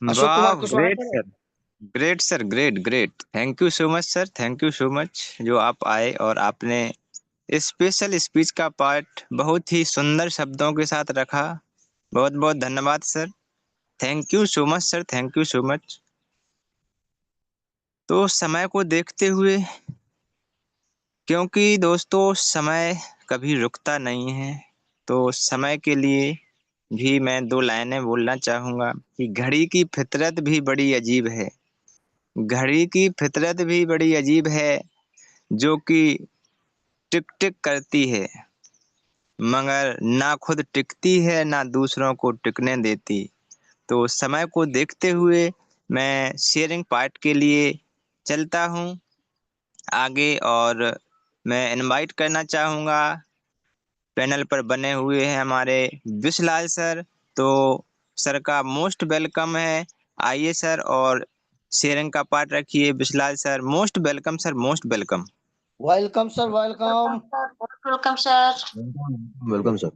Ashok वाह, Kumar Kushwaha great sir. Sir, great sir, great great. Thank you so much sir, thank you so much जो आप आए और आपने स्पेशल स्पीच का पार्ट बहुत ही सुंदर शब्दों के साथ रखा। बहुत बहुत धन्यवाद sir. Thank you so much sir, thank you so much. तो समय को देखते हुए, क्योंकि दोस्तों समय कभी रुकता नहीं है, तो समय के लिए भी मैं दो लाइनें बोलना चाहूंगा कि घड़ी की फितरत भी बड़ी अजीब है। घड़ी की फितरत भी बड़ी अजीब है, जो कि टिक टिक करती है, मगर ना खुद टिकती है ना दूसरों को टिकने देती। तो समय को देखते हुए मैं शेयरिंग पार्ट के लिए चलता हूँ आगे, और मैं इनवाइट करना चाहूँगा, पैनल पर बने हुए हैं हमारे विशलाल सर। तो सर का मोस्ट वेलकम है। आइए सर और शेयरिंग का पार्ट रखिए। Vishlal sir, most welcome sir, most welcome. Welcome sir, welcome. Welcome sir. Welcome sir.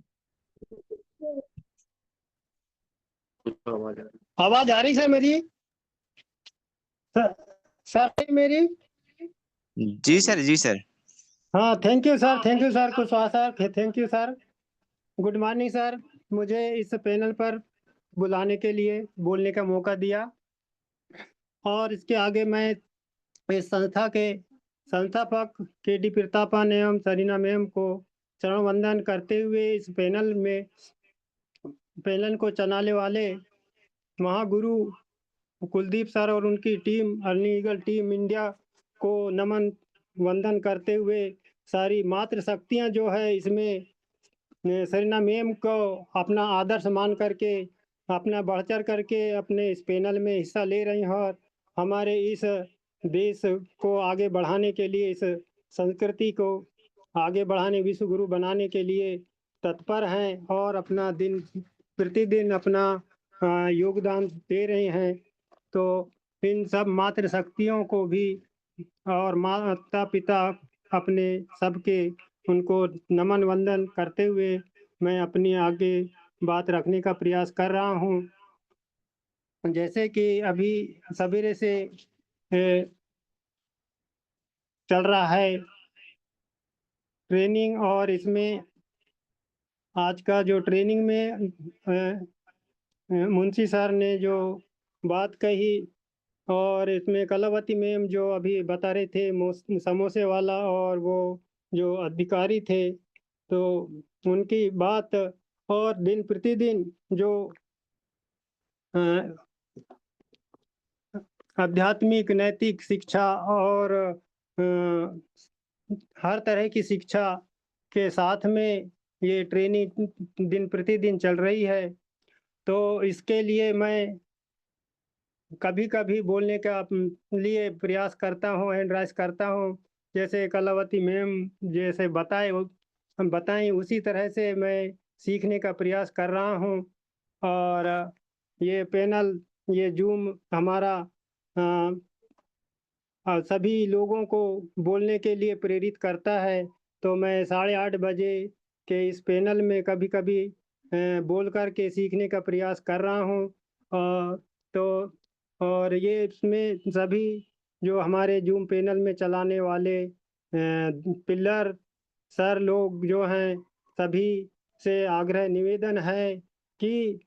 आवाज आ रही सर मेरी? सर, सर मेरी? जी सर, जी सर। हाँ, thank you sir Kushwaha sir, thank you sir. Good morning sir. मुझे इस पैनल पर बुलाने के लिए बोलने का मौका दिया, और इसके आगे मैं इस संस्था के संस्थापक के.डी. प्रतापन एवं सरीना मैम को चरण वंदन करते हुए इस पैनल को चलाने वाले महागुरु कुलदीप सर और उनकी team early eagle team India को नमन वंदन करते हुए सारी मातृ शक्तियां जो है इसमें सरीना मैम को अपना आदर्श मान करके अपना बढ़ चढ़ करके अपने इस पैनल में हिस्सा ले रही हैं, और हमारे इस देश को आगे बढ़ाने के लिए, इस संस्कृति को आगे बढ़ाने, विश्व गुरु बनाने के लिए तत्पर हैं और अपना दिन प्रतिदिन अपना योगदान दे रहे हैं। तो इन सब मातृ शक्तियों को भी और माता पिता अपने सबके उनको नमन वंदन करते हुए मैं अपनी आगे बात रखने का प्रयास कर रहा हूँ। जैसे कि अभी सवेरे से चल रहा है ट्रेनिंग, और इसमें आज का जो ट्रेनिंग में मुंशी सर ने जो बात कही, और इसमें कलावती मैम जो अभी बता रहे थे समोसे वाला, और वो जो अधिकारी थे, तो उनकी बात, और दिन प्रतिदिन जो आध्यात्मिक नैतिक शिक्षा और हर तरह की शिक्षा के साथ में ये ट्रेनिंग दिन प्रतिदिन चल रही है, तो इसके लिए मैं कभी-कभी बोलने का लिए प्रयास करता हूँ, हैंड राइज़ करता हूँ। जैसे कलावती मैम जैसे बताईं उसी तरह से मैं सीखने का प्रयास कर रहा हूँ। और ये पैनल, ये ज़ूम हमारा अ सभी लोगों को बोलने के लिए प्रेरित करता है। तो मैं 8:30 बजे के इस पैनल में कभी-कभी बोल कर के सीखने का प्रयास कर रहा हूँ। तो और ये इसमें सभी जो हमारे ज़ूम पैनल में चलाने वाले पिल्लर सर लोग जो हैं, सभी से आग्रह निवेदन है कि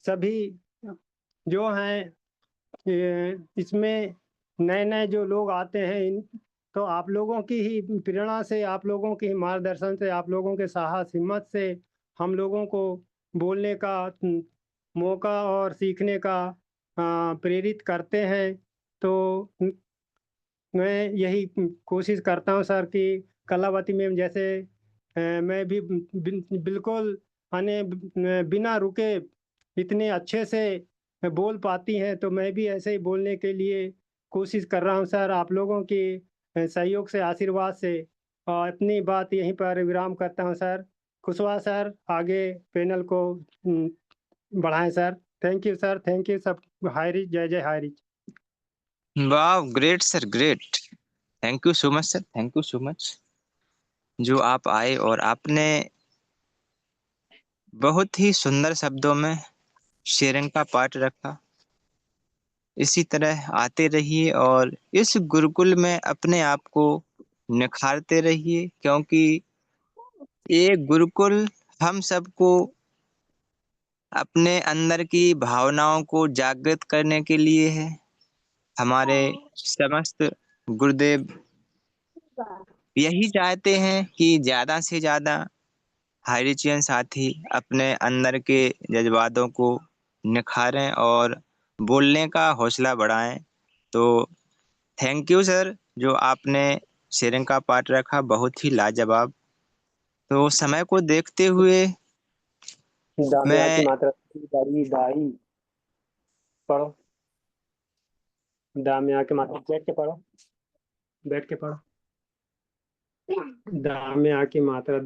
सभी जो हैं इसमें नए-नए जो लोग आते हैं तो आप लोगों की ही प्रेरणा से, आप लोगों के ही मार्गदर्शन से, आप लोगों के साहस हिम्मत से हम लोगों को बोलने का मौका और सीखने का प्रेरित करते हैं। तो मैं यही कोशिश करता हूँ सर कि कलावती मैम जैसे मैं भी बिल्कुल बिना रुके इतने अच्छे से बोल पाती हैं, तो मैं भी ऐसे ही बोलने के लिए कोशिश कर रहा हूँ सर, आप लोगों के सहयोग से, आशीर्वाद से। और अपनी बात यहीं पर विराम करता हूँ सर। कुशवाहा सर, आगे पैनल को बढ़ाएँ sir. Thank you sir, thank you सब। हाय रिच, जय जय हाय रिच। वाह, great sir, great. Thank you so much sir, thank you so much. जो आप आए और आपने बहुत ही सुंदर शब्दों में शेयरिंग का पाठ रखा। इसी तरह आते रहिए और इस गुरुकुल में अपने आप को निखारते रहिए, क्योंकि ये गुरुकुल हम सबको अपने अंदर की भावनाओं को जागृत करने के लिए है। हमारे समस्त गुरुदेव यही चाहते हैं कि ज़्यादा से ज़्यादा हाइरिचियन साथी अपने अंदर के जज्बातों को निखारें और बोलने का हौसला बढ़ाएं। तो थैंक यू सर, जो आपने शेयरिंग का पार्ट रखा, बहुत ही लाजवाब। तो समय को देखते हुए दामिया की मैं मात्रा दाई दाई पढ़ो। दामिया की मात्रा बैठ के पढ़ो, बैठ के पढ़ो। दामिया की मात्रा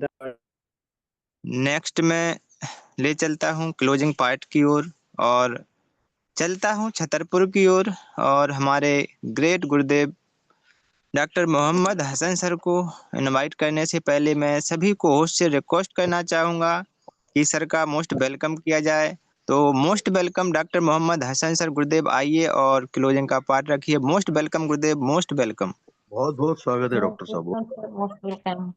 नेक्स्ट में ले चलता हूँ क्लोजिंग पार्ट की ओर और चलता हूँ छतरपुर की ओर। और हमारे ग्रेट गुरुदेव डॉक्टर मोहम्मद हसन सर को इनवाइट करने से पहले मैं सभी को होस्ट से रिक्वेस्ट करना चाहूँगा कि सर का मोस्ट वेलकम किया जाए। तो most welcome doctor Mohammad Hasan sir, गुरुदेव आइए और क्लोजिंग का पार्ट रखिए। मोस्ट वेलकम गुरुदेव, मोस्ट वेलकम। बहुत बहुत स्वागत है डॉक्टर साहब। Most welcome.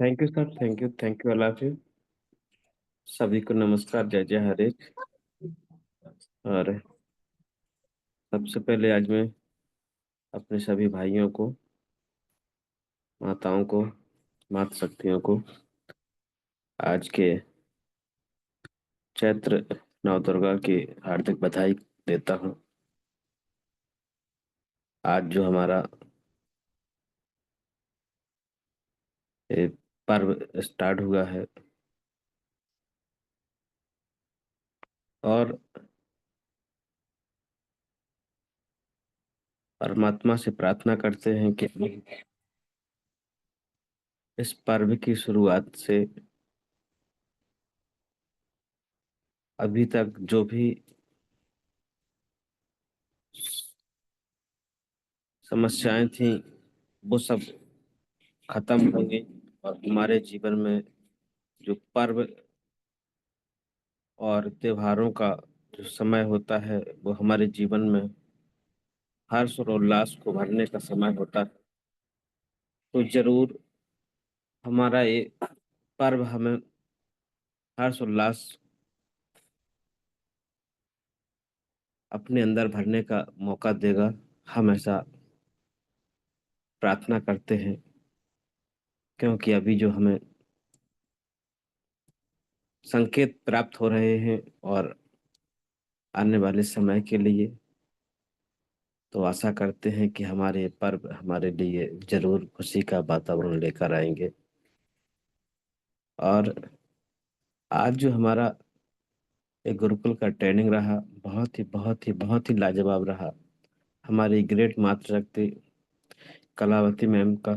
Thank you sir, thank you अल्लाह हाफिज। सभी को नमस्कार, जय जय हरे। और सबसे पहले आज मैं अपने सभी भाइयों को, माताओं को, माता शक्तियों को आज के चैत्र नवदुर्गा की हार्दिक बधाई देता हूँ। आज जो हमारा ये पर्व स्टार्ट हुआ है और परमात्मा से प्रार्थना करते हैं कि इस पर्व की शुरुआत से अभी तक जो भी समस्याएं थी वो सब खत्म होंगी और हमारे जीवन में जो पर्व और त्योहारों का जो समय होता है वो हमारे जीवन में हर्ष और उल्लास को भरने का समय होता है। तो जरूर हमारा ये पर्व हमें हर्ष उल्लास अपने अंदर भरने का मौका देगा, हम ऐसा प्रार्थना करते हैं। क्योंकि अभी जो हमें संकेत प्राप्त हो रहे हैं और आने वाले समय के लिए, तो आशा करते हैं कि हमारे पर्व हमारे लिए जरूर खुशी का वातावरण लेकर आएंगे। और आज जो हमारा एक गुरुकुल का ट्रेनिंग रहा, बहुत ही लाजवाब रहा। हमारी ग्रेट मातृशक्ति कलावती मैम का,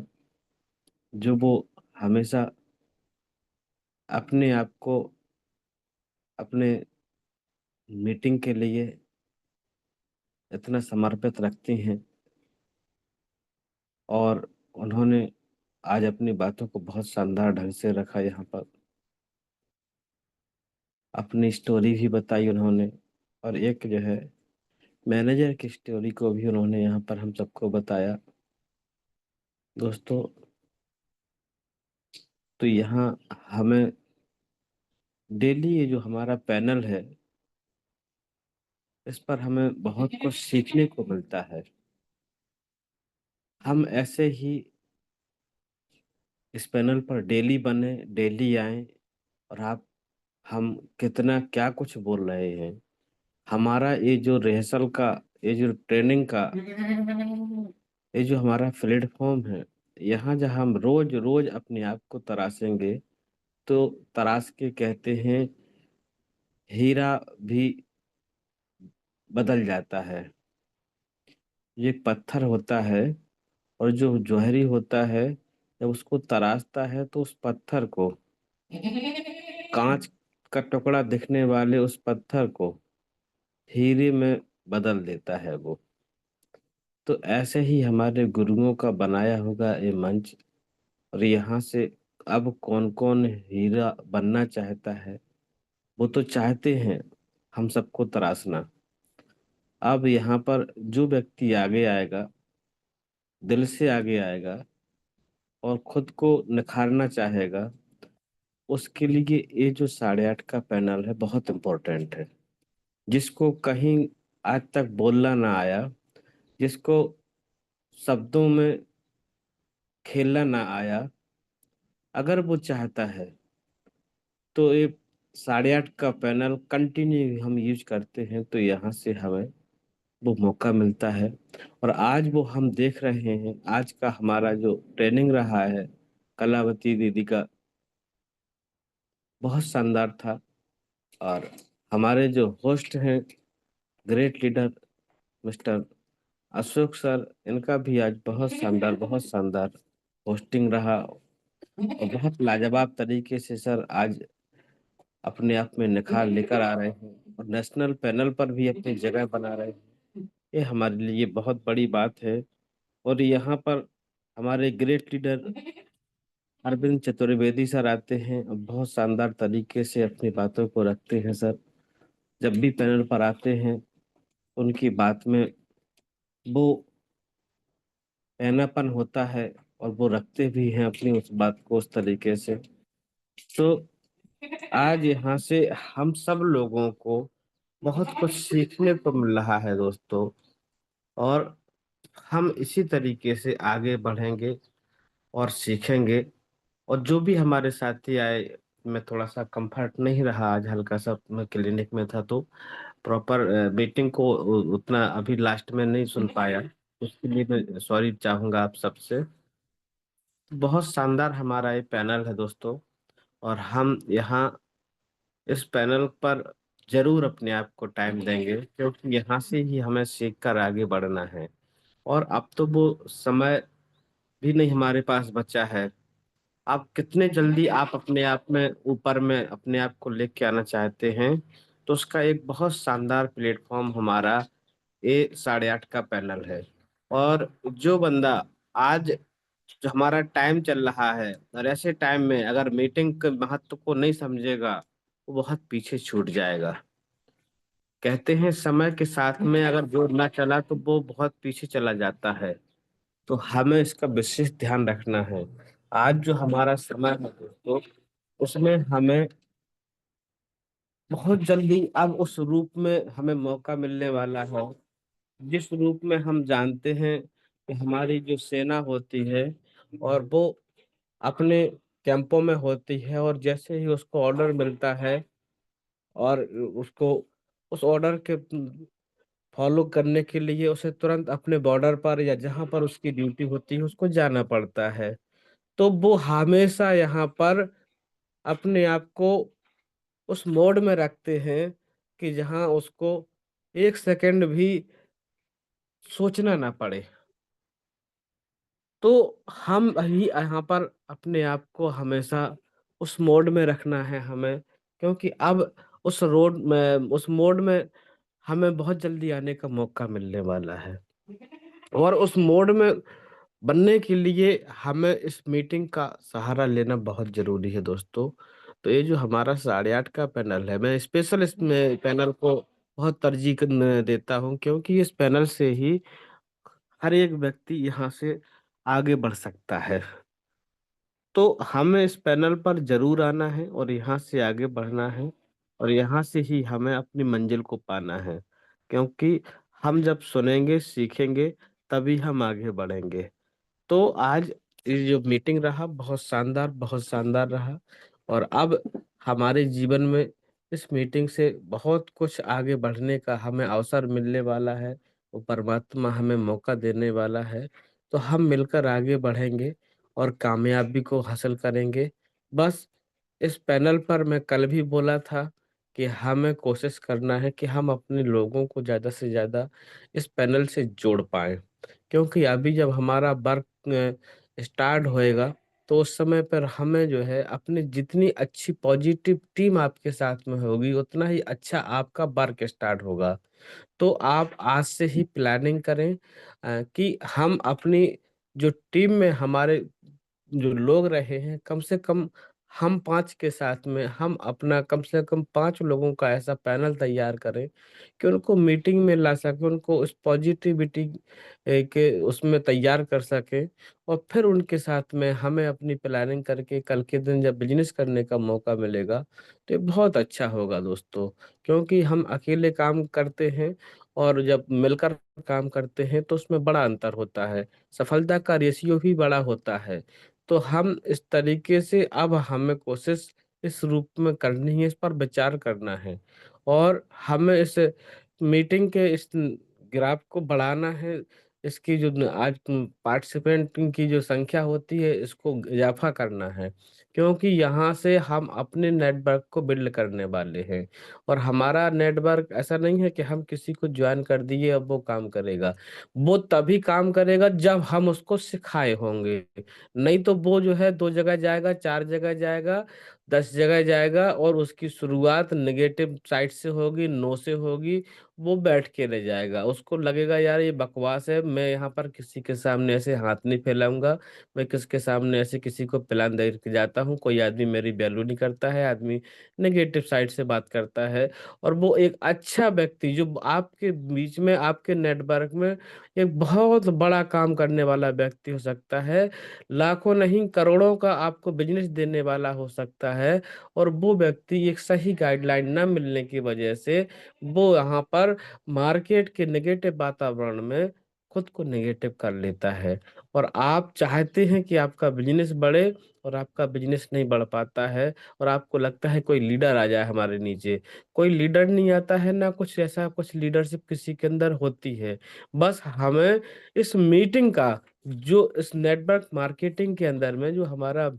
जो वो हमेशा अपने आप को अपने मीटिंग के लिए इतना समर्पित रखती हैं, और उन्होंने आज अपनी बातों को बहुत शानदार ढंग से रखा यहाँ पर। अपनी स्टोरी भी बताई उन्होंने, और एक जो है मैनेजर की स्टोरी को भी उन्होंने यहाँ पर हम सबको बताया। दोस्तों, तो यहाँ हमें डेली ये जो हमारा पैनल है, इस पर हमें बहुत कुछ सीखने को मिलता है। हम ऐसे ही इस पैनल पर डेली बने, डेली आए, और आप हम कितना क्या कुछ बोल रहे हैं। हमारा ये जो रिहर्सल का, ये जो ट्रेनिंग का, ये जो हमारा प्लेटफॉर्म है, यहाँ जहाँ हम रोज रोज अपने आप को तराशेंगे, तो तराश के कहते हैं हीरा भी बदल जाता है। ये पत्थर होता है, और जो जौहरी होता है, जब उसको तराशता है तो उस पत्थर को, कांच का टुकड़ा दिखने वाले उस पत्थर को हीरे में बदल देता है वो। तो ऐसे ही हमारे गुरुओं का बनाया होगा ये मंच, और यहाँ से अब कौन कौन हीरा बनना चाहता है, वो तो चाहते हैं हम सबको तराशना। अब यहाँ पर जो व्यक्ति आगे आएगा, दिल से आगे आएगा, और खुद को निखारना चाहेगा, उसके लिए ये जो 8:30 का पैनल है बहुत इम्पोर्टेंट है। जिसको कहीं आज तक बोलना ना आया, जिसको शब्दों में खेलना ना आया, अगर वो चाहता है तो ये 8:30 का पैनल कंटिन्यू हम यूज करते हैं, तो यहाँ से हमें वो मौका मिलता है। और आज वो हम देख रहे हैं, आज का हमारा जो ट्रेनिंग रहा है कलावती दीदी का, बहुत शानदार था। और हमारे जो होस्ट हैं, great leader mister Ashok sir, इनका भी आज बहुत शानदार होस्टिंग रहा, और बहुत लाजवाब तरीके से सर आज अपने आप में निखार लेकर आ रहे हैं, और नेशनल पैनल पर भी अपनी जगह बना रहे हैं। ये हमारे लिए बहुत बड़ी बात है। और यहाँ पर हमारे great leader Arvind Chaturvedi sir आते हैं, और बहुत शानदार तरीके से अपनी बातों को रखते हैं सर। जब भी पैनल पर आते हैं, उनकी बात में वो पैनापन होता है, और वो रखते भी हैं अपनी उस बात को उस तरीके से। तो आज यहाँ से हम सब लोगों को बहुत कुछ सीखने को मिल रहा है दोस्तों, और हम इसी तरीके से आगे बढ़ेंगे और सीखेंगे। और जो भी हमारे साथी आए, मैं थोड़ा सा कंफर्ट नहीं रहा आज, हल्का सा मैं क्लिनिक में था, तो प्रॉपर मीटिंग को उतना अभी लास्ट में नहीं सुन पाया। उसके लिए मैं सॉरी चाहूंगा आप सबसे। बहुत शानदार हमारा ये पैनल है दोस्तों, और हम यहाँ इस पैनल पर जरूर अपने आप को टाइम देंगे, क्योंकि यहाँ से ही हमें सीख कर आगे बढ़ना है। और अब तो वो समय भी नहीं हमारे पास बचा है। आप कितने जल्दी आप अपने आप में ऊपर में अपने आप को लेके आना चाहते हैं, तो उसका एक बहुत शानदार प्लेटफॉर्म हमारा ये 8:30 का पैनल है। और जो बंदा आज जो हमारा टाइम चल रहा है, और ऐसे टाइम में अगर मीटिंग के महत्व को नहीं समझेगा, वो बहुत पीछे छूट जाएगा। कहते हैं समय के साथ में अगर जो ना चला तो वो बहुत पीछे चला जाता है। तो हमें इसका विशेष ध्यान रखना है। आज जो हमारा समय है दोस्तों, उसमें हमें बहुत जल्दी अब उस रूप में हमें मौका मिलने वाला है, जिस रूप में हम जानते हैं कि हमारी जो सेना होती है, और वो अपने कैंपों में होती है, और जैसे ही उसको ऑर्डर मिलता है, और उसको उस ऑर्डर के फॉलो करने के लिए उसे तुरंत अपने बॉर्डर पर या जहां पर उसकी ड्यूटी होती है उसको जाना पड़ता है। तो वो हमेशा यहाँ पर अपने आप को उस मोड में रखते हैं कि जहां उसको 1 सेकंड भी सोचना ना पड़े। तो हम ही यहाँ पर अपने आप को हमेशा उस मोड में रखना है हमें, क्योंकि अब उस मोड में हमें बहुत जल्दी आने का मौका मिलने वाला है। और उस मोड में बनने के लिए हमें इस मीटिंग का सहारा लेना बहुत जरूरी है दोस्तों। तो ये जो हमारा 8:30 का पैनल है, मैं स्पेशल इसमें पैनल को बहुत तरजीह देता हूँ, क्योंकि इस पैनल से ही हर एक व्यक्ति यहाँ से आगे बढ़ सकता है। तो हमें इस पैनल पर जरूर आना है और यहाँ से आगे बढ़ना है, और यहाँ से ही हमें अपनी मंजिल को पाना है, क्योंकि हम जब सुनेंगे सीखेंगे तभी हम आगे बढ़ेंगे। तो आज ये जो मीटिंग रहा बहुत शानदार रहा। और अब हमारे जीवन में इस मीटिंग से बहुत कुछ आगे बढ़ने का हमें अवसर मिलने वाला है। वो परमात्मा हमें मौका देने वाला है। तो हम मिलकर आगे बढ़ेंगे और कामयाबी को हासिल करेंगे। बस इस पैनल पर मैं कल भी बोला था कि हमें कोशिश करना है कि हम अपने लोगों को ज्यादा से ज्यादा इस पैनल से जोड़ पाए, क्योंकि अभी जब हमारा वर्क स्टार्ट होएगा तो उस समय पर हमें जो है अपनी जितनी अच्छी पॉजिटिव टीम आपके साथ में होगी उतना ही अच्छा आपका वर्क स्टार्ट होगा। तो आप आज से ही प्लानिंग करें कि हम अपनी जो टीम में हमारे जो लोग रहे हैं, कम से कम हम 5 के साथ में हम अपना कम से कम 5 लोगों का ऐसा पैनल तैयार करें कि उनको मीटिंग में ला सके, उनको उस पॉजिटिविटी के उसमें तैयार कर सके। और फिर उनके साथ में हमें अपनी प्लानिंग करके कल के दिन जब बिजनेस करने का मौका मिलेगा तो ये बहुत अच्छा होगा दोस्तों। क्योंकि हम अकेले काम करते हैं और जब मिलकर काम करते हैं तो उसमें बड़ा अंतर होता है, सफलता का रेशियो भी बड़ा होता है। तो हम इस तरीके से अब हमें कोशिश इस रूप में करनी है, इस पर विचार करना है, और हमें इस मीटिंग के इस ग्राफ को बढ़ाना है। इसकी जो आज पार्टिसिपेंट की जो संख्या होती है इसको इजाफा करना है, क्योंकि यहाँ से हम अपने नेटवर्क को बिल्ड करने वाले हैं। और हमारा नेटवर्क ऐसा नहीं है कि हम किसी को ज्वाइन कर दिए अब वो काम करेगा। वो तभी काम करेगा जब हम उसको सिखाए होंगे। नहीं तो वो जो है 2 जगह जाएगा, 4 जगह जाएगा, 10 जगह जाएगा, और उसकी शुरुआत नेगेटिव साइड से होगी, नो से होगी। वो बैठ के रह जाएगा, उसको लगेगा यार ये बकवास है, मैं यहाँ पर किसी के सामने ऐसे हाथ नहीं फैलाऊंगा, मैं किसके सामने ऐसे किसी को प्लान दे के जाता हूँ, कोई आदमी मेरी वैल्यू नहीं करता है, आदमी नेगेटिव साइड से बात करता है। और वो एक अच्छा व्यक्ति जो आपके बीच में आपके नेटवर्क में एक बहुत बड़ा काम करने वाला व्यक्ति हो सकता है, लाखों नहीं करोड़ों का आपको बिजनेस देने वाला हो सकता है। और वो व्यक्ति एक सही गाइडलाइन न मिलने की वजह से वो यहाँ पर मार्केट के नेगेटिव वातावरण में खुद को नेगेटिव कर लेता है। और आप चाहते हैं कि आपका बिजनेस बढ़े, और आपका बिजनेस नहीं बढ़ पाता है, और आपको लगता है कोई लीडर आ जाए हमारे नीचे। कोई लीडर नहीं आता है, ना कुछ ऐसा कुछ लीडरशिप किसी के अंदर होती है। बस हमें इस मीटिंग का जो इस नेटवर्क मार्केटिंग के अंदर में जो हमारा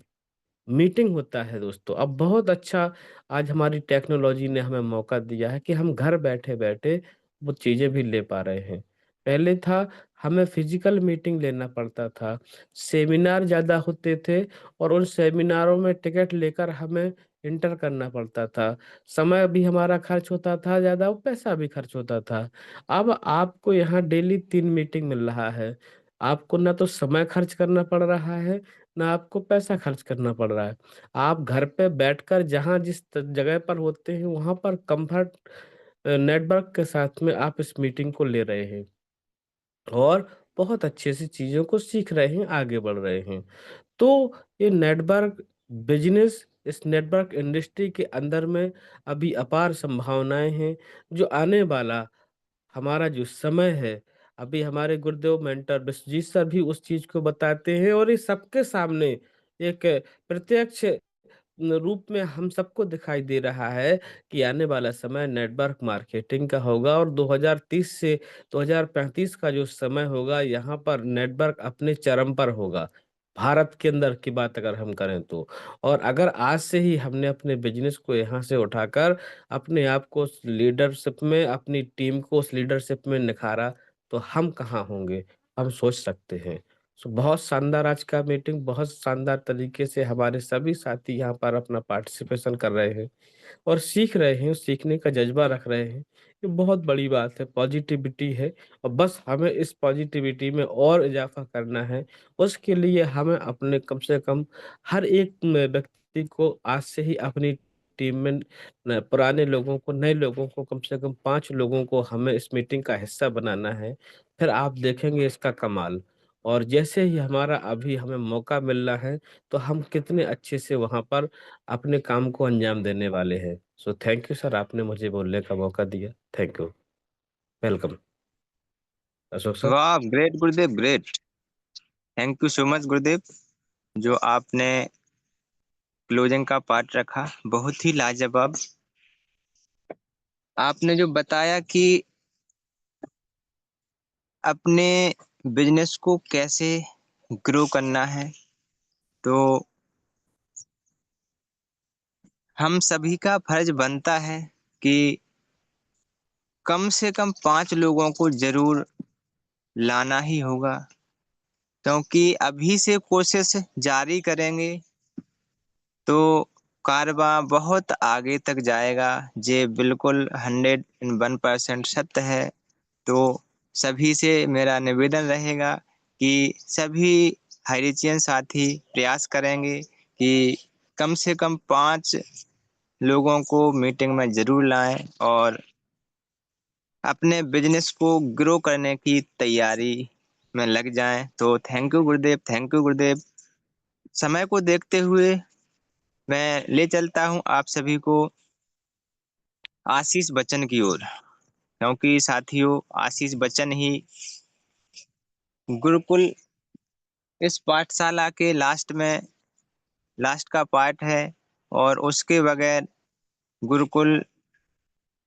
मीटिंग होता है दोस्तों, अब बहुत अच्छा आज हमारी टेक्नोलॉजी ने हमें मौका दिया है कि हम घर बैठे बैठे वो चीजें भी ले पा रहे हैं। पहले था हमें फिजिकल मीटिंग लेना पड़ता था, सेमिनार ज्यादा होते थे, और उन सेमिनारों में टिकट लेकर हमें इंटर करना पड़ता था। समय भी हमारा खर्च होता था ज्यादा, और पैसा भी खर्च होता था। अब आपको यहाँ डेली 3 मीटिंग मिल रहा है। आपको ना तो समय खर्च करना पड़ रहा है, ना आपको पैसा खर्च करना पड़ रहा है। आप घर पे बैठकर जहां जिस जगह पर होते हैं वहां पर कंफर्ट नेटवर्क के साथ में आप इस मीटिंग को ले रहे हैं, और बहुत अच्छे से चीजों को सीख रहे हैं, आगे बढ़ रहे हैं। तो ये नेटवर्क बिजनेस, इस नेटवर्क इंडस्ट्री के अंदर में अभी अपार संभावनाएं हैं। जो आने वाला हमारा जो समय है, अभी हमारे गुरुदेव मेंटर विश्वजीत सर भी उस चीज को बताते हैं, और ये सबके सामने एक प्रत्यक्ष रूप में हम सबको दिखाई दे रहा है कि आने वाला समय नेटवर्क मार्केटिंग का होगा। और 2030 से 2035 का जो समय होगा यहाँ पर नेटवर्क अपने चरम पर होगा। भारत के अंदर की बात अगर हम करें तो। और अगर आज से ही हमने अपने बिजनेस को यहाँ से उठाकर अपने आप को उस लीडरशिप में, अपनी टीम को उस लीडरशिप में निखारा, तो हम कहाँ होंगे, हम सोच सकते हैं। सो बहुत शानदार आज का मीटिंग, बहुत शानदार तरीके से हमारे सभी साथी यहाँ पर अपना पार्टिसिपेशन कर रहे हैं और सीख रहे हैं, सीखने का जज्बा रख रहे हैं। ये बहुत बड़ी बात है, पॉजिटिविटी है। और बस हमें इस पॉजिटिविटी में और इजाफा करना है। उसके लिए हमें अपने कम से कम हर एक व्यक्ति को आज से ही अपनी टीम में पुराने लोगों को, नए लोगों को, कम से कम 5 लोगों को हमें इस मीटिंग का हिस्सा बनाना है। फिर आप देखेंगे इसका कमाल। और जैसे ही हमारा अभी हमें मौका मिल रहा है, तो हम कितने अच्छे से वहाँ पर अपने काम को अंजाम देने वाले हैं। सो थैंक यू सर, आपने मुझे बोलने का मौका दिया। Thank you. Welcome Ashok sir. वाह, great Gurudev, great. Thank you so much गुरुदेव, जो आपने क्लोजिंग का पार्ट रखा, बहुत ही लाजवाब। आपने जो बताया कि अपने बिजनेस को कैसे ग्रो करना है, तो हम सभी का फर्ज बनता है कि कम से कम 5 लोगों को जरूर लाना ही होगा, क्योंकि अभी से कोशिश जारी करेंगे तो कारवां बहुत आगे तक जाएगा। ये बिल्कुल 101% सत्य है। तो सभी से मेरा निवेदन रहेगा कि सभी हाइरिचियन साथी प्रयास करेंगे कि कम से कम 5 लोगों को मीटिंग में जरूर लाएं और अपने बिजनेस को ग्रो करने की तैयारी में लग जाएं। तो thank you Gurudev, thank you गुरुदेव। समय को देखते हुए मैं ले चलता हूं आप सभी को आशीष बच्चन की ओर, क्योंकि साथियों आशीष बच्चन ही गुरुकुल इस पाठशाला के लास्ट का पार्ट है, और उसके बगैर गुरुकुल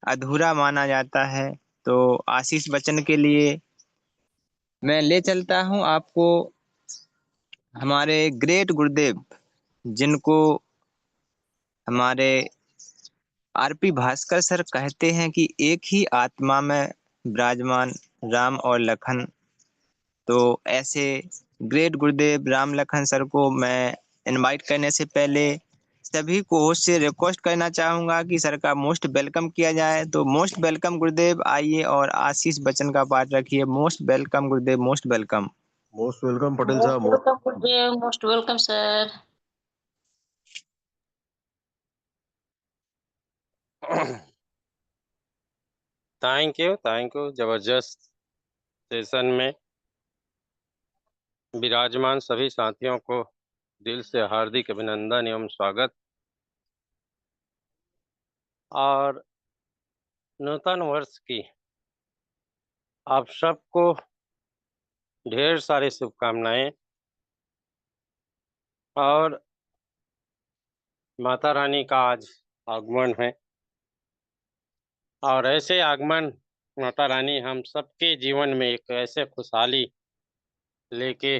अधूरा माना जाता है। तो आशीष बच्चन के लिए मैं ले चलता हूं आपको हमारे ग्रेट गुरुदेव, जिनको हमारे आरपी भास्कर सर कहते हैं कि एक ही आत्मा में विराजमान राम और लखन। तो ऐसे ग्रेट गुरुदेव राम लखन सर को मैं इनवाइट करने से पहले सभी को होस्ट से रिक्वेस्ट करना चाहूंगा कि सर का मोस्ट वेलकम किया जाए। तो मोस्ट वेलकम गुरुदेव, आइए और आशीष बच्चन का पाठ रखिए। मोस्ट वेलकम गुरुदेव, most welcome. Most welcome Patel most साहब। वेलकम गुरुदेव, most welcome sir. Thank you जबरदस्त सेशन में विराजमान सभी साथियों को दिल से हार्दिक अभिनंदन एवं स्वागत। और नूतन वर्ष की आप सबको ढेर सारी शुभकामनाएं। और माता रानी का आज आगमन है, और ऐसे आगमन माता रानी हम सबके जीवन में एक ऐसे खुशहाली लेके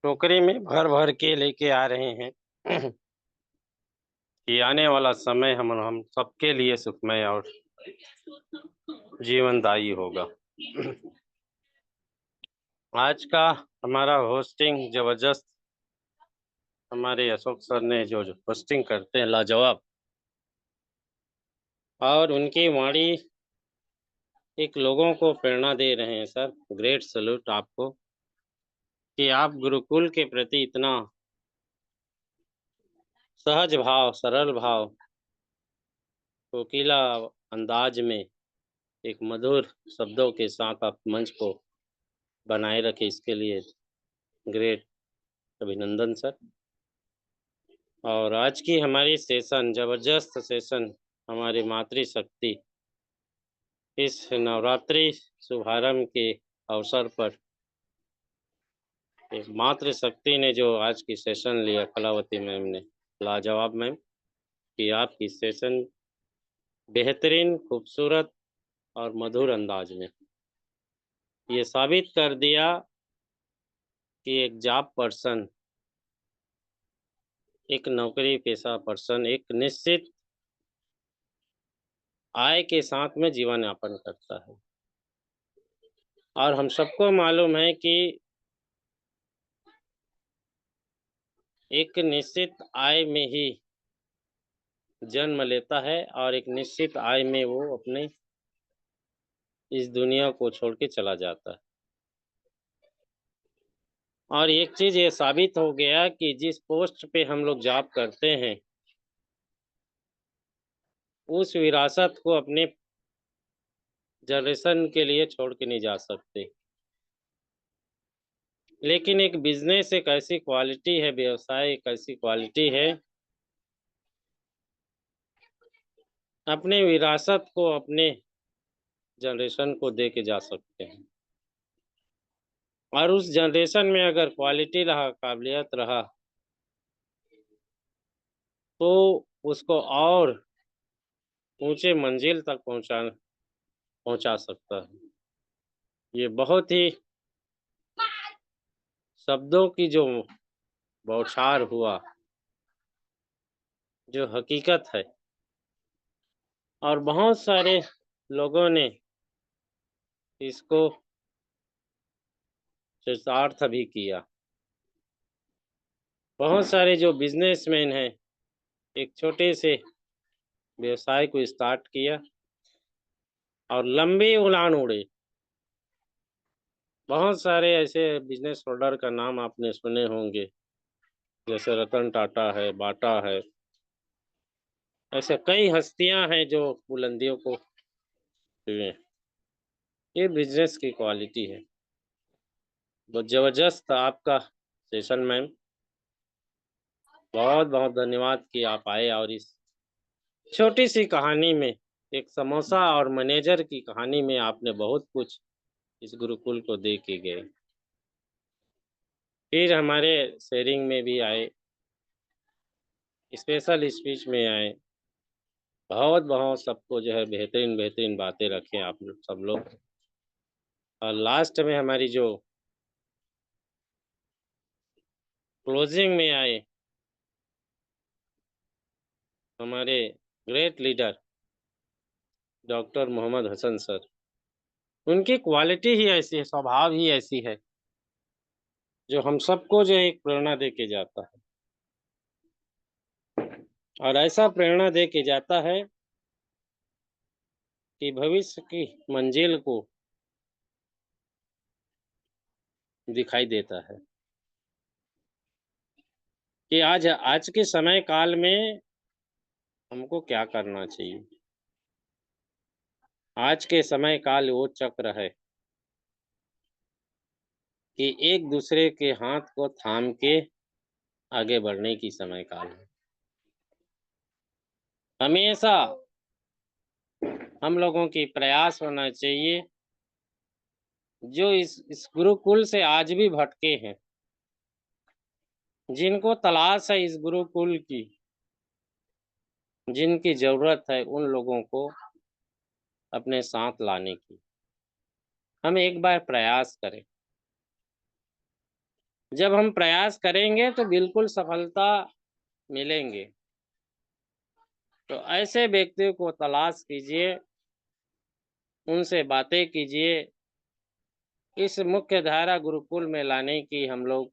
टोकरी में भर भर के लेके आ रहे हैं कि आने वाला समय हम सबके लिए सुखमय और जीवनदायी होगा। आज का हमारा होस्टिंग जबरदस्त, हमारे अशोक सर ने जो होस्टिंग करते हैं लाजवाब, और उनकी वाणी एक लोगों को प्रेरणा दे रहे हैं। सर ग्रेट सैल्यूट आपको कि आप गुरुकुल के प्रति इतना सहज भाव, सरल भाव, कोकिला अंदाज में एक मधुर शब्दों के साथ आप मंच को बनाए रखे, इसके लिए ग्रेट अभिनंदन सर। और आज की हमारी सेशन जबरदस्त सेशन, हमारी मातृशक्ति इस नवरात्रि शुभारंभ के अवसर पर एक मातृशक्ति ने जो आज की सेशन लिया, कलावती मैम ने, लाजवाब मैम, कि आपकी सेशन बेहतरीन, खूबसूरत और मधुर अंदाज में ये साबित कर दिया कि एक जॉब पर्सन, एक नौकरी पेशा पर्सन एक निश्चित आय के साथ में जीवन यापन करता है। और हम सबको मालूम है कि एक निश्चित आय में ही जन्म लेता है और एक निश्चित आय में वो अपने इस दुनिया को छोड़ के चला जाता है। और एक चीज ये साबित हो गया कि जिस पोस्ट पे हम लोग जॉब करते हैं उस विरासत को अपने जनरेशन के लिए छोड़ के नहीं जा सकते। लेकिन एक बिजनेस एक ऐसी क्वालिटी है, व्यवसाय एक ऐसी क्वालिटी है, अपने विरासत को अपने जनरेशन को दे के जा सकते हैं। और उस जनरेशन में अगर क्वालिटी रहा, काबिलियत रहा, तो उसको और ऊंचे मंजिल तक पहुंचा सकता है। ये बहुत ही शब्दों की जो बौछार हुआ, जो हकीकत है, और बहुत सारे लोगों ने इसको चरितार्थ भी किया। बहुत सारे जो बिजनेसमैन हैं एक छोटे से व्यवसाय को स्टार्ट किया और लंबी उड़ान उड़े। बहुत सारे ऐसे बिजनेस होल्डर का नाम आपने सुने होंगे, जैसे रतन टाटा है, बाटा है, ऐसे कई हस्तियां हैं जो बुलंदियों को छुए। ये बिजनेस की क्वालिटी है। बहुत जबरदस्त आपका सेशन मैम, बहुत बहुत धन्यवाद कि आप आए और इस छोटी सी कहानी में, एक समोसा और मैनेजर की कहानी में आपने बहुत कुछ इस गुरुकुल को दे के गए। फिर हमारे शेयरिंग में भी आए, स्पेशल स्पीच में आए, बहुत बहुत सबको जो है बेहतरीन बेहतरीन बातें रखें आप लोग सब लोग। और लास्ट में हमारी जो क्लोजिंग में आए हमारे great leader doctor Mohammad Hasan sir, उनकी क्वालिटी ही ऐसी है, स्वभाव ही ऐसी है, जो हम सबको जो एक प्रेरणा दे के जाता है। और ऐसा प्रेरणा दे के जाता है कि भविष्य की मंजिल को दिखाई देता है कि आज के समय काल में हमको क्या करना चाहिए। आज के समय काल वो चक्र है कि एक दूसरे के हाथ को थाम के आगे बढ़ने की समय काल है। हमेशा हम लोगों की प्रयास होना चाहिए, जो इस गुरुकुल से आज भी भटके हैं, जिनको तलाश है इस गुरुकुल की, जिनकी जरूरत है उन लोगों को अपने साथ लाने की, हम एक बार प्रयास करें। जब हम प्रयास करेंगे तो बिल्कुल सफलता मिलेंगे। तो ऐसे व्यक्तियों को तलाश कीजिए, उनसे बातें कीजिए, इस मुख्य धारा गुरुकुल में लाने की हम लोग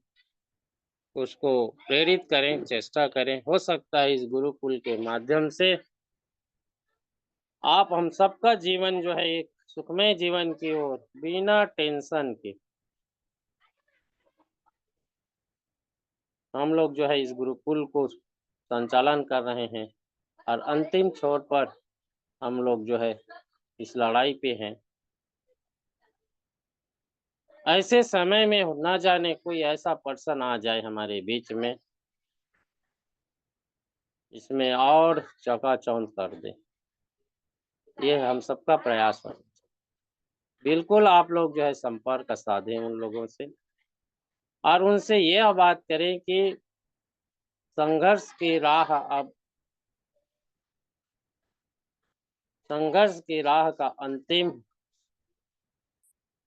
उसको प्रेरित करें, चेष्टा करें। हो सकता है इस गुरुकुल के माध्यम से आप हम सबका जीवन जो है एक सुखमय जीवन की ओर बिना टेंशन के हम लोग जो है इस गुरुकुल को संचालन कर रहे हैं और अंतिम छोर पर हम लोग जो है इस लड़ाई पे हैं। ऐसे समय में ना जाने कोई ऐसा पर्सन आ जाए हमारे बीच में, इसमें और चकाचौंध कर दे। ये हम सबका प्रयास है। बिल्कुल आप लोग जो है संपर्क साधें उन लोगों से और उनसे यह बात करें कि संघर्ष की राह अब संघर्ष की राह का अंतिम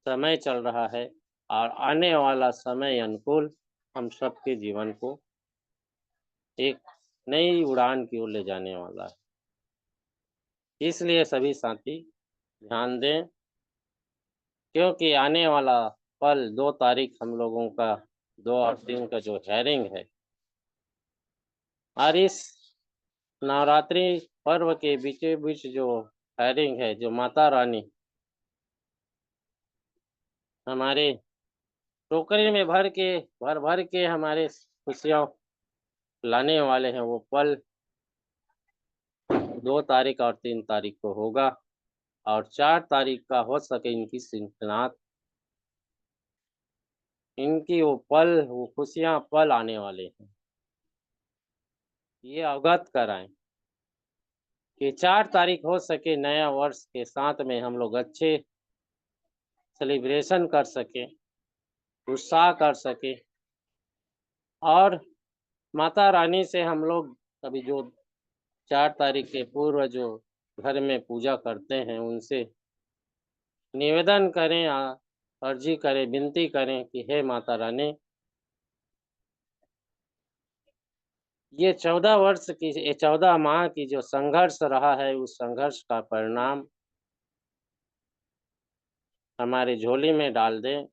समय चल रहा है। और आने वाला समय अनुकूल हम सबके जीवन को एक नई उड़ान की ओर ले जाने वाला है। इसलिए सभी साथी ध्यान दें, क्योंकि आने वाला पल 2 तारीख हम लोगों का 2 और 3 का जो हेयरिंग है, और इस नवरात्रि पर्व के बीचों बीच जो हेयरिंग है, जो माता रानी हमारे टोकरी में भर भर के हमारे खुशियाँ लाने वाले हैं, वो पल 2 तारीख और 3 तारीख को होगा। और 4 तारीख का हो सके इनकी सिंचनात, इनकी वो पल, वो खुशियाँ पल आने वाले हैं। ये अवगत कराएं कि 4 तारीख हो सके नया वर्ष के साथ में हम लोग अच्छे सेलिब्रेशन कर सकें, उत्साह कर सकें, और माता रानी से हम लोग अभी जो 4 तारीख के पूर्व जो घर में पूजा करते हैं, उनसे निवेदन करें, अर्जी करें, विनती करें कि हे माता रानी, ये 14 माह की जो संघर्ष रहा है, उस संघर्ष का परिणाम हमारी झोली में डाल दें,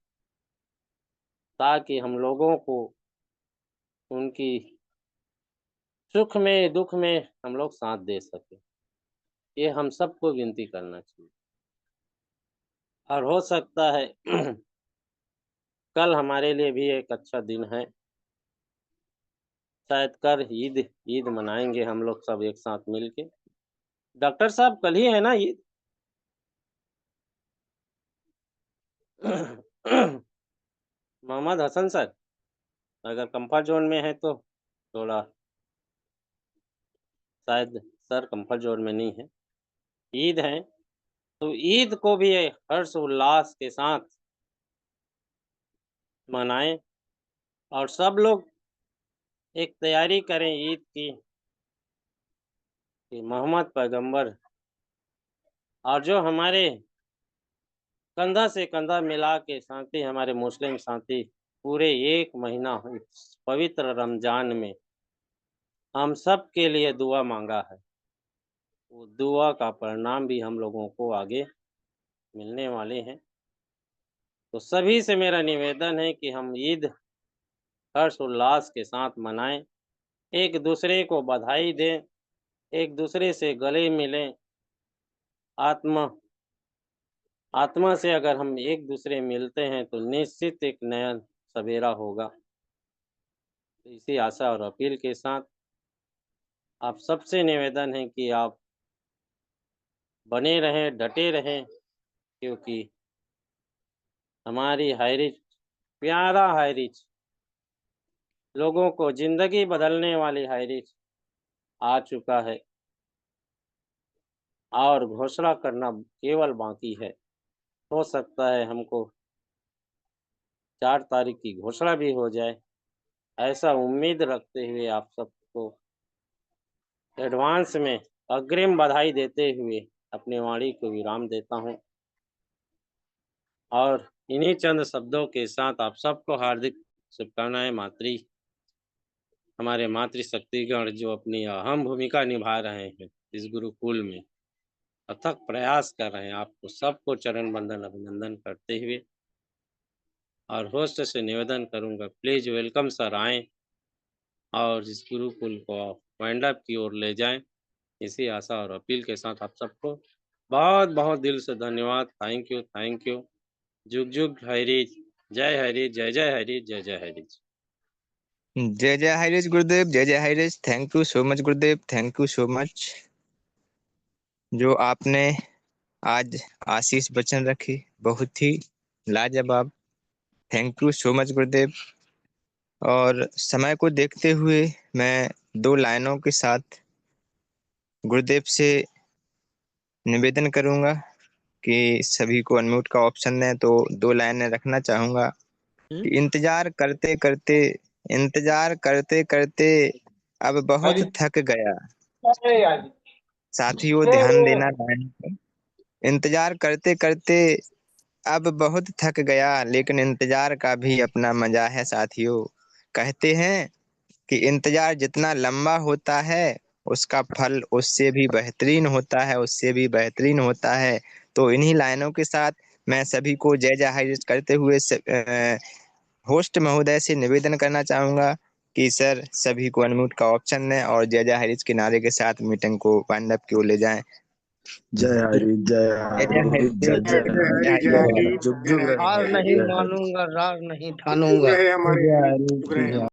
ताकि हम लोगों को उनकी सुख में दुख में हम लोग साथ दे सकें। ये हम सबको विनती करना चाहिए। और हो सकता है कल हमारे लिए भी एक अच्छा दिन है, शायद कल ईद मनाएंगे हम लोग सब एक साथ मिलके। डॉक्टर साहब, कल ही है ना ईद? मोहम्मद हसन सर, अगर कंफर्ट जोन में है तो थोड़ा, शायद सर कंफर्ट जोन में नहीं है। ईद है तो ईद को भी हर्ष उल्लास के साथ मनाएं, और सब लोग एक तैयारी करें ईद की कि मोहम्मद पैगंबर और जो हमारे कंधा से कंधा मिला के साथी, हमारे मुस्लिम साथी पूरे 1 महीना इस पवित्र रमजान में हम सब के लिए दुआ मांगा है। वो दुआ का परिणाम भी हम लोगों को आगे मिलने वाले हैं। तो सभी से मेरा निवेदन है कि हम ईद हर्ष उल्लास के साथ मनाएं, एक दूसरे को बधाई दें, एक दूसरे से गले मिलें। आत्मा से अगर हम एक दूसरे मिलते हैं तो निश्चित एक नया सवेरा होगा। तो इसी आशा और अपील के साथ आप सबसे निवेदन है कि आप बने रहें, डटे रहें, क्योंकि हमारी हाईरिच, प्यारा हाईरिच, लोगों को जिंदगी बदलने वाली हाईरिच आ चुका है, और घोषणा करना केवल बाकी है। हो सकता है हमको 4 तारीख की घोषणा भी हो जाए, ऐसा उम्मीद रखते हुए आप सबको एडवांस में अग्रिम बधाई देते हुए अपनी वाणी को विराम देता हूं, और इन्हीं चंद शब्दों के साथ आप सबको हार्दिक शुभकामनाएं। हमारे मातृशक्तिगण जो अपनी अहम भूमिका निभा रहे हैं इस गुरुकुल में, अथक प्रयास कर रहे हैं, आपको सबको चरण बंदन अभिनंदन करते हुए, और होस्ट से निवेदन करूंगा प्लीज वेलकम सर आएं और इस गुरुकुल को वाइंड अप की ओर ले जाएं। इसी आशा और अपील के साथ आप सबको बहुत बहुत दिल से धन्यवाद। Thank you. जुग जुग हरीज, जय हरीज, जय जय हरीज, जय जय हरीज। जय जय हाइरेज गुरुदेव, जय जय हाइरेज। Thank you so much Gurudev, thank you so much. जो आपने आज आशीष वचन रखी, बहुत ही लाजवाब। थैंक यू सो मच गुरुदेव। और समय को देखते हुए मैं 2 लाइनों के साथ गुरुदेव से निवेदन करूंगा कि सभी को अनम्यूट का ऑप्शन दें, तो 2 लाइनें रखना चाहूंगा कि इंतजार करते करते अब बहुत थक गया। साथियों ध्यान देना लाइन पर। इंतजार करते करते अब बहुत थक गया, लेकिन इंतजार का भी अपना मजा है साथियों। कहते हैं कि इंतजार जितना लंबा होता है, उसका फल उससे भी बेहतरीन होता है, उससे भी बेहतरीन होता है। तो इन्हीं लाइनों के साथ मैं सभी को जय जय करते हुए होस्ट महोदय से निवेदन करना चाहूंगा कि सर सभी को अनम्यूट का ऑप्शन दें और जय जय हरीश के नारे के साथ मीटिंग को वाइंड अप की ओर ले जाएं। जय हरी जय जय जय हरी हरीश, जय जय जय जय हरी हरीश, जय जय हरी हरीश। जुग जुग हार रहे नहीं जय हरी मानूंगा, रार नहीं ठानूंगा। जय हरी जय